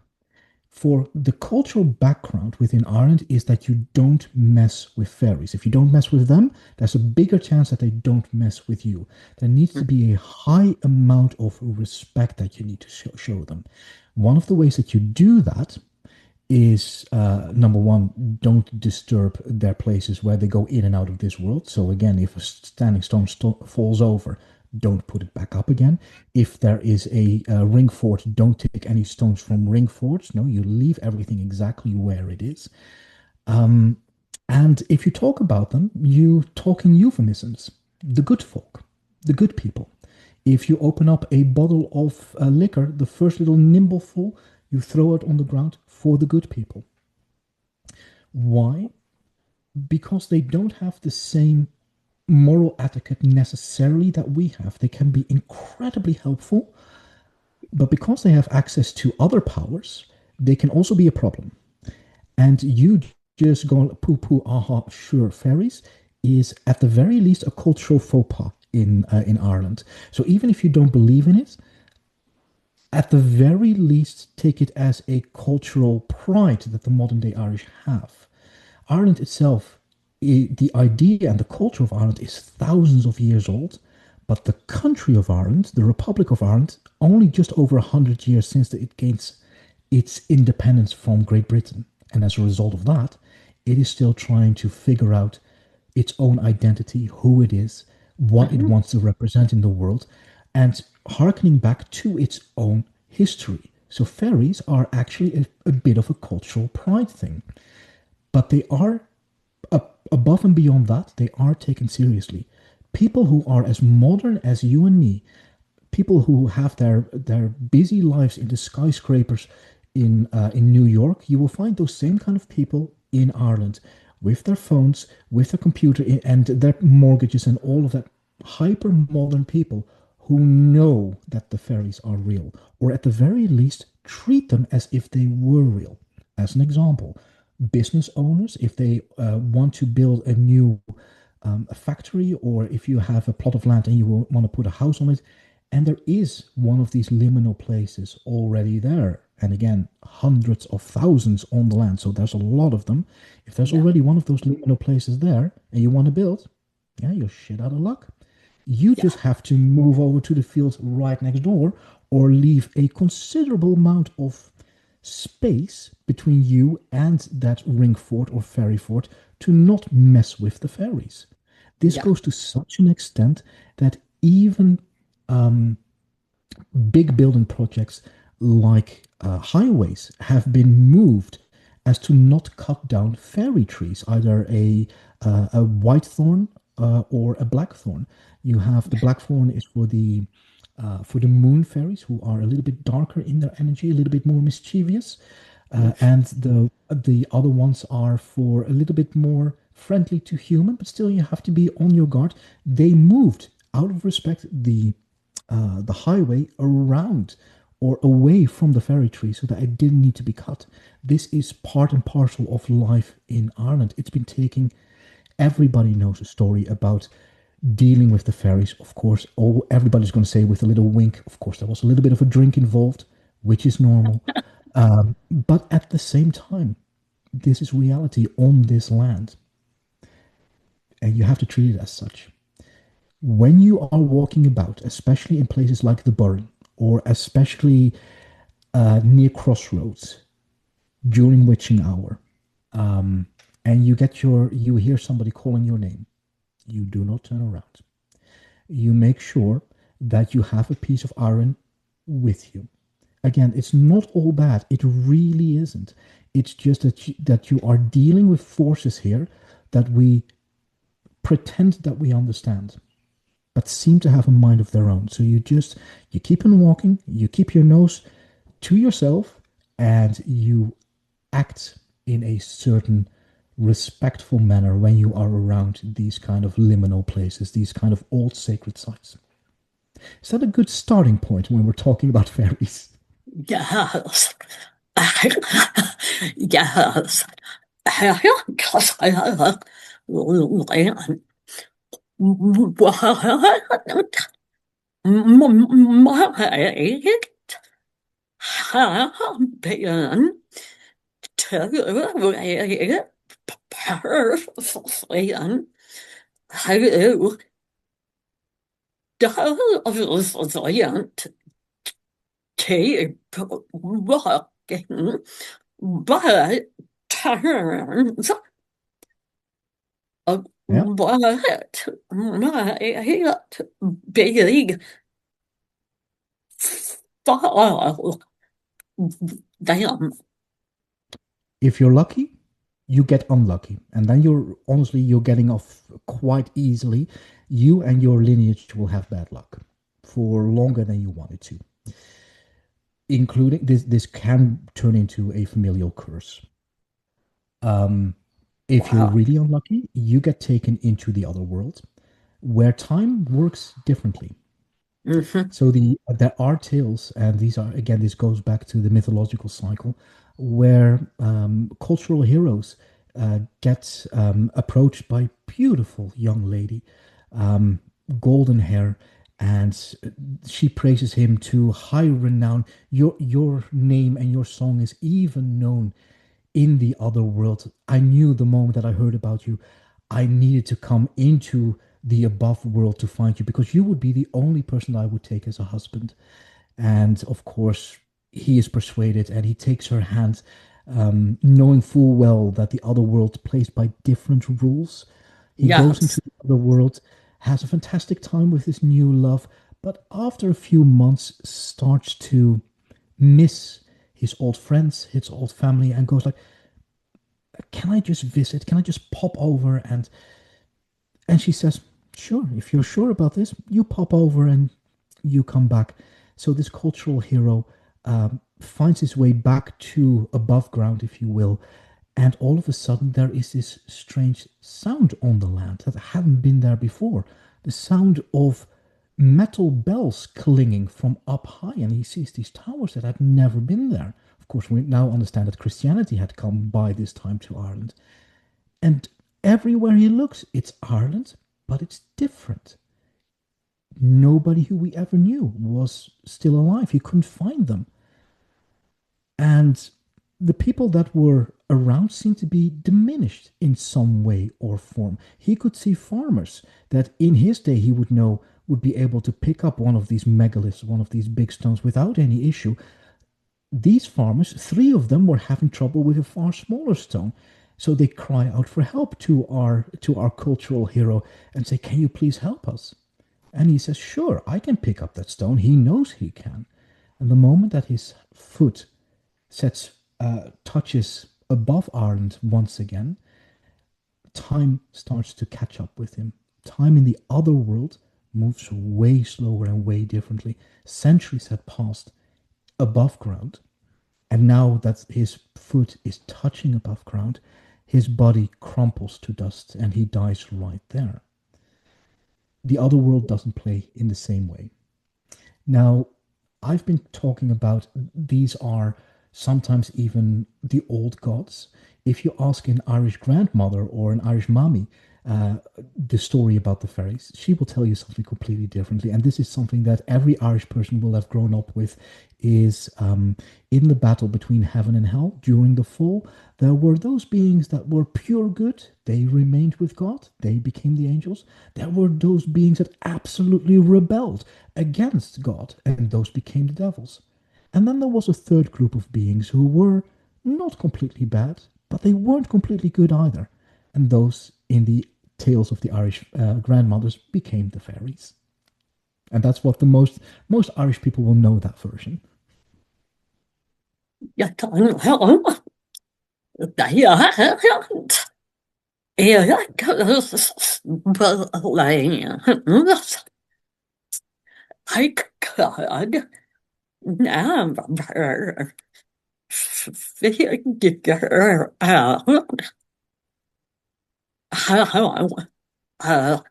For the cultural background within Ireland is that you don't mess with fairies. If you don't mess with them, there's a bigger chance that they don't mess with you. There needs to be a high amount of respect that you need to show them. One of the ways that you do that is number one, don't disturb their places where they go in and out of this world. So again, if a standing stone falls over, don't put it back up again. If there is a ring fort, don't take any stones from ring forts. No, you leave everything exactly where it is. And if you talk about them, you talk in euphemisms. The good folk, the good people. If you open up a bottle of liquor, the first little nimbleful, you throw it on the ground for the good people. Why? Because they don't have the same moral etiquette necessarily that we have. They can be incredibly helpful, but because they have access to other powers, they can also be a problem. And you just go poo poo, aha, sure, fairies is at the very least a cultural faux pas in Ireland. So even if you don't believe in it, at the very least take it as a cultural pride that the modern day Irish have. Ireland itself, the idea and the culture of Ireland is thousands of years old, but the country of Ireland, the Republic of Ireland, only just over 100 years since it gains its independence from Great Britain. And as a result of that, it is still trying to figure out its own identity, who it is, what it wants to represent in the world, and harkening back to its own history. So fairies are actually a bit of a cultural pride thing, but they are above and beyond that, they are taken seriously. People who are as modern as you and me, people who have their busy lives in the skyscrapers in New York, you will find those same kind of people in Ireland with their phones, with their computer, and their mortgages and all of that. Hyper modern people who know that the fairies are real, or at the very least treat them as if they were real. As an example, business owners, if they want to build a new a factory, or if you have a plot of land and you want to put a house on it, and there is one of these liminal places already there, and again, hundreds of thousands on the land, so there's a lot of them. If there's Yeah. already one of those liminal places there and you want to build, yeah, you're shit out of luck. You Yeah. just have to move over to the field right next door, or leave a considerable amount of space between you and that ring fort or fairy fort to not mess with the fairies. This Yeah. goes to such an extent that even um, big building projects like highways have been moved as to not cut down fairy trees, either a white thorn or a black thorn. You have the black thorn is for the moon fairies, who are a little bit darker in their energy, a little bit more mischievous, and the other ones are for a little bit more friendly to human, but still you have to be on your guard. They moved out of respect the highway around or away from the fairy tree so that it didn't need to be cut. This is part and parcel of life in Ireland. It's been taking, everybody knows a story about dealing with the fairies, of course. Oh, everybody's going to say with a little wink, of course, there was a little bit of a drink involved, which is normal. But at the same time, this is reality on this land, and you have to treat it as such. When you are walking about, especially in places like the Burren, or especially near crossroads during witching hour, and you hear somebody calling your name, you do not turn around. You make sure that you have a piece of iron with you. Again, it's not all bad. It really isn't. It's just that you are dealing with forces here that we pretend that we understand, but seem to have a mind of their own. So you keep on walking, you keep your nose to yourself, and you act in a certain respectful manner when you are around these kind of liminal places, these kind of old sacred sites. Is that a good starting point when we're talking about fairies? Yes. Yes. Because I have been to person who doesn't keep walking, but turns but Yeah. might big fall down. If you're lucky, you get unlucky, and then you're getting off quite easily. You and your lineage will have bad luck for longer than you wanted to. Including this can turn into a familial curse. If you're Wow. really unlucky, you get taken into the other world, where time works differently. Mm-hmm. So there are tales, and these are again, this goes back to the mythological cycle, where cultural heroes get approached by beautiful young lady, um, golden hair, and she praises him to high renown. Your name and your song is even known in the other world. I knew the moment that I heard about you, I needed to come into the above world to find you, because you would be the only person I would take as a husband. And of course, he is persuaded and he takes her hand, knowing full well that the other world plays by different rules. He goes into Yes. the other world, has a fantastic time with his new love, but after a few months starts to miss his old friends, his old family, and goes like, "Can I just visit? Can I just pop over?" And she says, "Sure, if you're sure about this, you pop over and you come back." So this cultural hero finds his way back to above ground, if you will, and all of a sudden there is this strange sound on the land that hadn't been there before. The sound of metal bells clanging from up high, and he sees these towers that had never been there. Of course, we now understand that Christianity had come by this time to Ireland. And Everywhere he looks, it's Ireland, but it's different. Nobody who we ever knew was still alive. He couldn't find them. And the people that were around seemed to be diminished in some way or form. He could see farmers that in his day he would know would be able to pick up one of these megaliths, one of these big stones without any issue. These farmers, three of them were having trouble with a far smaller stone. So they cry out for help to our cultural hero and say, "Can you please help us?" And he says, "Sure, I can pick up that stone." He knows he can. And the moment that his foot sets touches above Ireland once again, time starts to catch up with him. Time in the other world moves way slower and way differently. Centuries had passed above ground, and now that his foot is touching above ground, his body crumples to dust and he dies right there. The other world doesn't play in the same way. Now, I've been talking about these are sometimes even the old gods. If you ask an Irish grandmother or an Irish mommy the story about the fairies, she will tell you something completely differently. And this is something that every Irish person will have grown up with is in the battle between heaven and hell during the fall, there were those beings that were pure good. They remained with God. They became the angels. There were those beings that absolutely rebelled against God, and those became the devils. And then there was a third group of beings who were not completely bad, but they weren't completely good either. And those in the tales of the Irish grandmothers became the fairies. And that's what the most Irish people will know that version. Jag tar honom. Det gör inte. Jag kan länge. I could never figure out how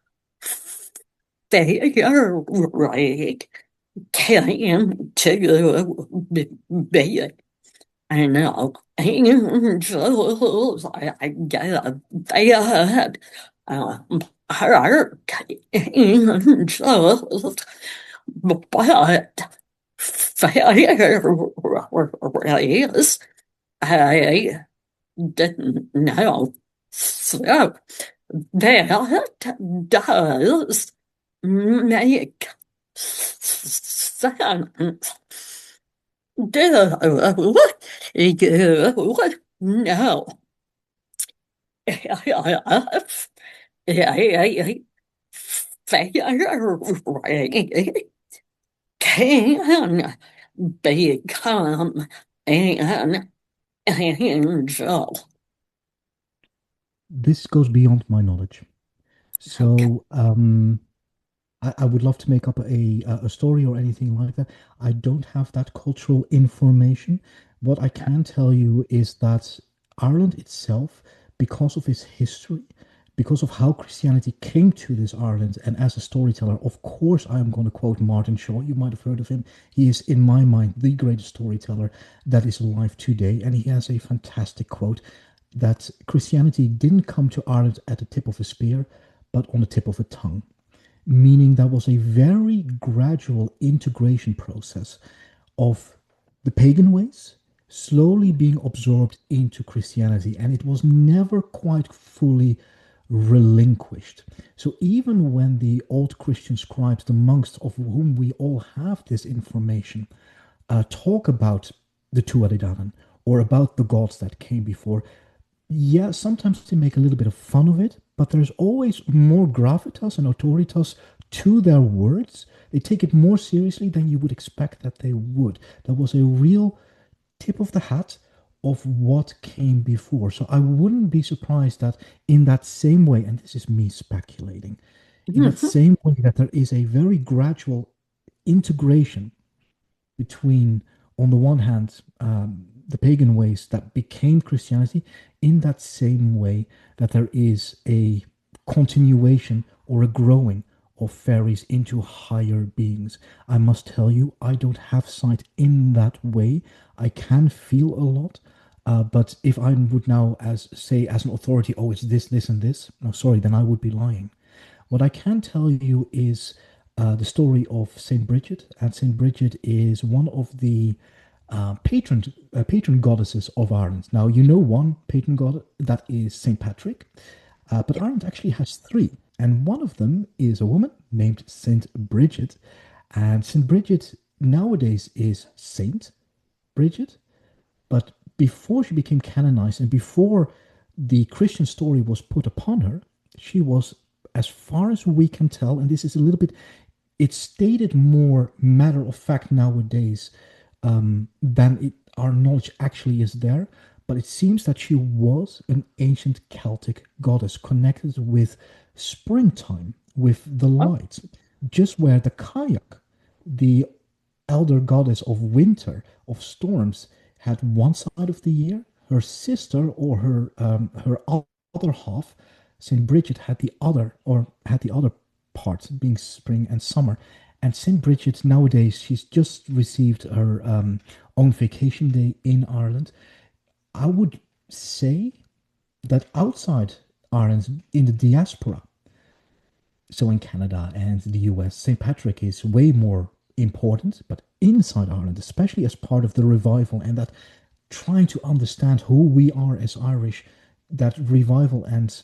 they came to be. I know. Angels, I guess they had angels, but fairies, I didn't know. So that does make sense. Do you know if fairy can become an angel? This goes beyond my knowledge. Okay. So I would love to make up a story or anything like that. I don't have that cultural information. What I can tell you is that Ireland itself, because of its history, because of how Christianity came to this Ireland, and as a storyteller, of course, I am going to quote Martin Shaw. You might have heard of him. He is, in my mind, the greatest storyteller that is alive today. And he has a fantastic quote that Christianity didn't come to Ireland at the tip of a spear, but on the tip of a tongue, meaning that was a very gradual integration process of the pagan ways slowly being absorbed into Christianity, and it was never quite fully relinquished. So even when the old Christian scribes, the monks of whom we all have this information, talk about the Tuatha or about the gods that came before, yeah, sometimes they make a little bit of fun of it, but there's always more gravitas and autoritas to their words. They take it more seriously than you would expect that they would. There was a real tip of the hat of what came before. So I wouldn't be surprised that in that same way, and this is me speculating, in that same way that there is a very gradual integration between, on the one hand, the pagan ways that became Christianity, in that same way that there is a continuation or a growing of fairies into higher beings. I must tell you, I don't have sight in that way. I can feel a lot. But if I would now as say as an authority, oh, it's this, this, and this, no, sorry, then I would be lying. What I can tell you is the story of Saint Bridget, and Saint Bridget is one of the patron goddesses of Ireland. Now you know one patron god that is Saint Patrick, but Ireland actually has three, and one of them is a woman named Saint Bridget, and Saint Bridget nowadays is Saint Bridget, but before she became canonized and before the Christian story was put upon her, she was, as far as we can tell, and this is a little bit, it's stated more matter of fact nowadays than our knowledge actually is there. But it seems that she was an ancient Celtic goddess connected with springtime, with the Oh, light, just where the kayak, the elder goddess of winter, of storms, had one side of the year. Her sister or her other half, Saint Bridget, had the other parts, being spring and summer. And Saint Bridget nowadays, she's just received her own vacation day in Ireland. I would say that outside Ireland, in the diaspora, so in Canada and the US, St. Patrick is way more important, but inside Ireland, especially as part of the revival and that trying to understand who we are as Irish, that revival and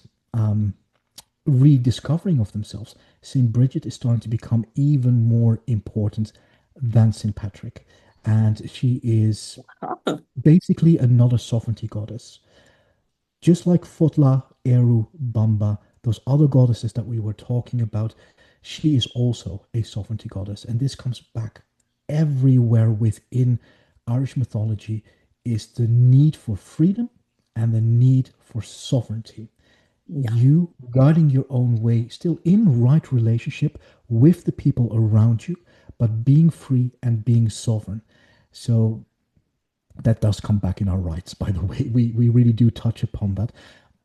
rediscovering of themselves, St. Bridget is starting to become even more important than St. Patrick. And she is oh, basically another sovereignty goddess. Just like Futla, Eru, Bamba, those other goddesses that we were talking about, she is also a sovereignty goddess. And this comes back everywhere within Irish mythology is the need for freedom and the need for sovereignty. yeah. You guiding your own way, still in right relationship with the people around you, but being free and being sovereign. So that does come back in our rights, by the way. We really do touch upon that.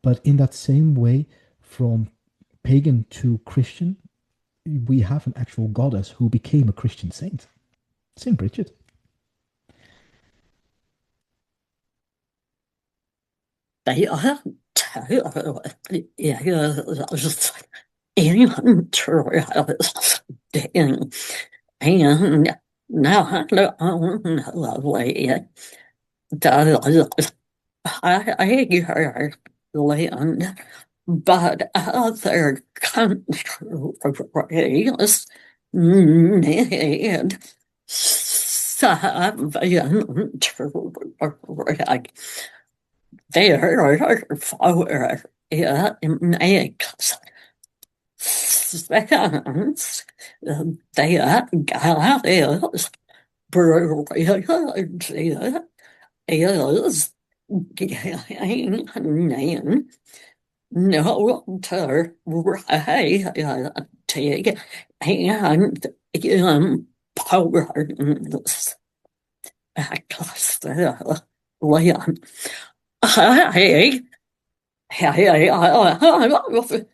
But in that same way, from pagan to Christian, we have an actual goddess who became a Christian saint, Saint Bridget. They are terrible. Yeah, just interesting. And not only does Ireland, but other countries need sovereignty. Therefore, it makes sense that God is brilliant, is giving no variety and importance. Excellent. I you longer than I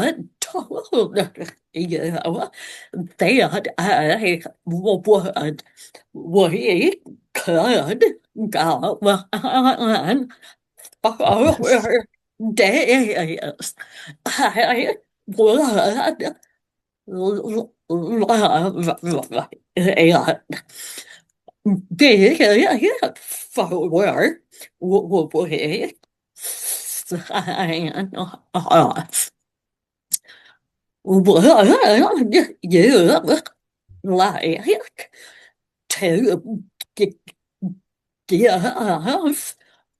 had told you that I would. We could go on Yes, for days. I would love it. Therefore, we sign off. Would you like to g- give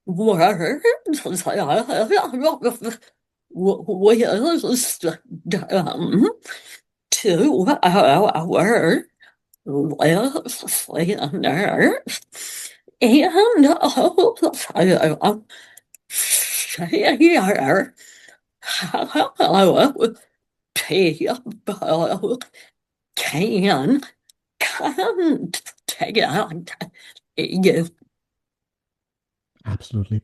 words of wisdom to our listeners and also share how people can contact you. absolutely.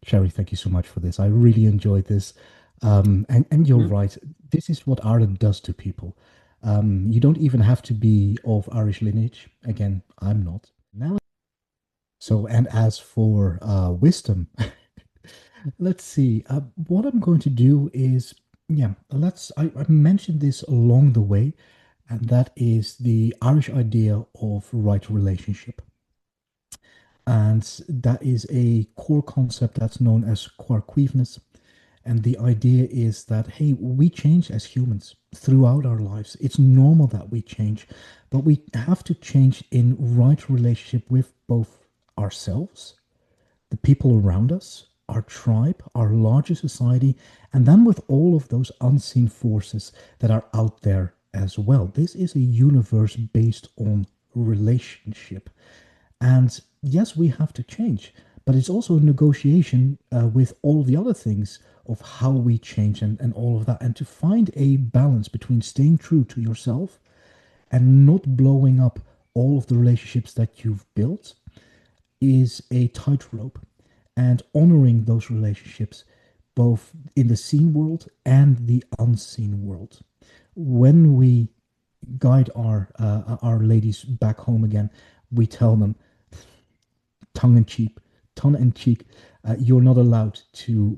Sherry, thank you so much for this. I really enjoyed this. And you're right. This is what Ireland does to people. You don't even have to be of Irish lineage. Again, I'm not. Now, so, and as for wisdom, let's see. What I'm going to do is, yeah, I mentioned this along the way, and that is the Irish idea of right relationship. And that is a core concept that's known as quarqueveness. And the idea is that, hey, we change as humans throughout our lives. It's normal that we change, but we have to change in right relationship with both ourselves, the people around us, our tribe, our larger society, and then with all of those unseen forces that are out there as well. This is a universe based on relationship. And yes, we have to change, but it's also a negotiation with all the other things of how we change and all of that. And to find a balance between staying true to yourself and not blowing up all of the relationships that you've built is a tightrope. And honoring those relationships, both in the seen world and the unseen world. When we guide our ladies back home again, we tell them, tongue in cheek, you're not allowed to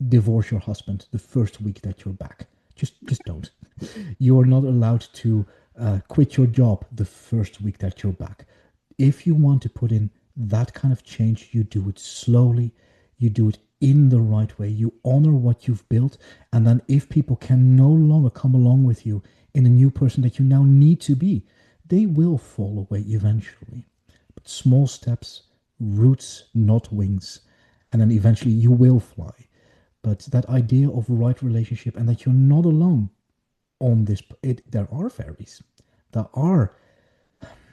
divorce your husband the first week that you're back. Just don't. You're not allowed to quit your job the first week that you're back. If you want to put in that kind of change, you do it slowly, you do it in the right way, you honor what you've built, and then if people can no longer come along with you in a new person that you now need to be, they will fall away eventually. But small steps, roots, not wings, and then eventually you will fly. But that idea of right relationship and that you're not alone on this, there are fairies. There are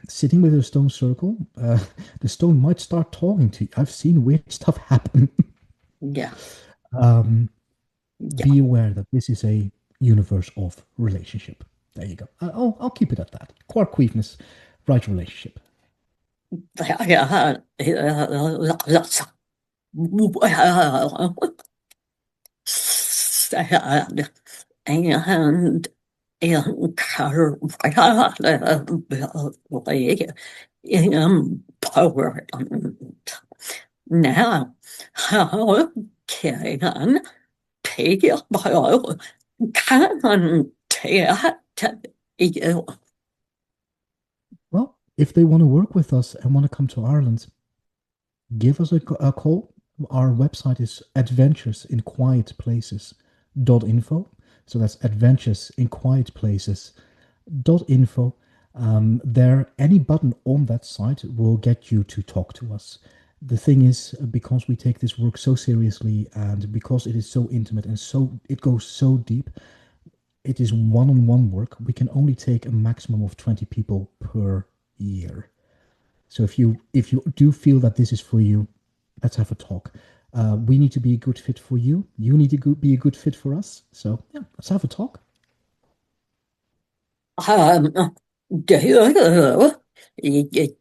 sitting with a stone circle. The stone might start talking to you. I've seen weird stuff happen. Yeah. Be aware that this is a universe of relationship. There you go. I'll keep it at that. Quarqueveness, right relationship. Sad and incredibly important. Now, how can people contact you? Well, if they want to work with us and want to come to Ireland, give us a call. Our website is adventuresinquietplaces.info. So that's adventuresinquietplaces.info. There, any button on that site will get you to talk to us. The thing is, because we take this work so seriously and because it is so intimate and so it goes so deep, it is one-on-one work. We can only take a maximum of 20 people per year. So if you do feel that this is for you, let's have a talk. We need to be a good fit for you. You need to be a good fit for us. So yeah, let's have a talk. Do you have any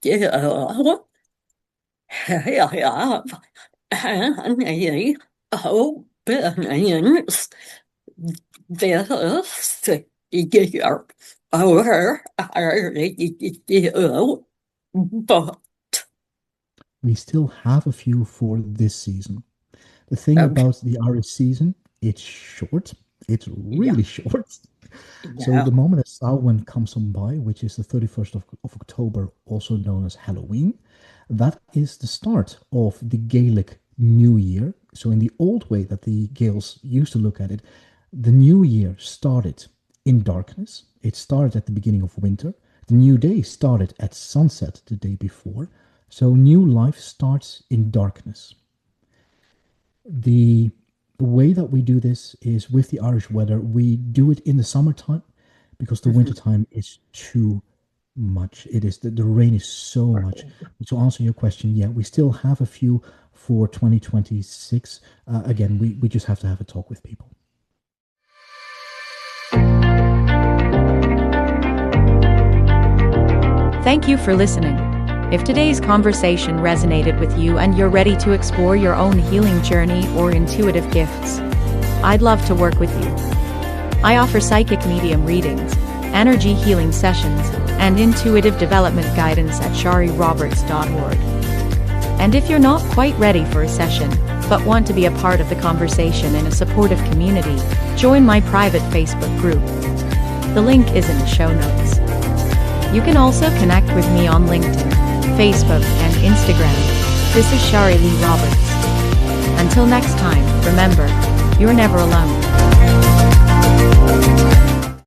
opinions this year over our but We still have a few for this season. The thing about the Irish season, it's short. It's really short. So the moment that Samhain comes on by, which is the 31st of October, also known as Halloween, that is the start of the Gaelic New Year. So in the old way that the Gaels used to look at it, the New Year started in darkness. It started at the beginning of winter. The new day started at sunset the day before. So new life starts in darkness. The way that we do this is with the Irish weather. We do it in the summertime because the wintertime is too much. It is the rain is so much. To answer your question, yeah, we still have a few for 2026. Again, we just have to have a talk with people. Thank you for listening. If today's conversation resonated with you and you're ready to explore your own healing journey or intuitive gifts, I'd love to work with you. I offer psychic medium readings, energy healing sessions, and intuitive development guidance at sharileighroberts.org. And if you're not quite ready for a session, but want to be a part of the conversation in a supportive community, join my private Facebook group. The link is in the show notes. You can also connect with me on LinkedIn, Facebook, and Instagram. This is Sharileigh Roberts. Until next time, remember, you're never alone.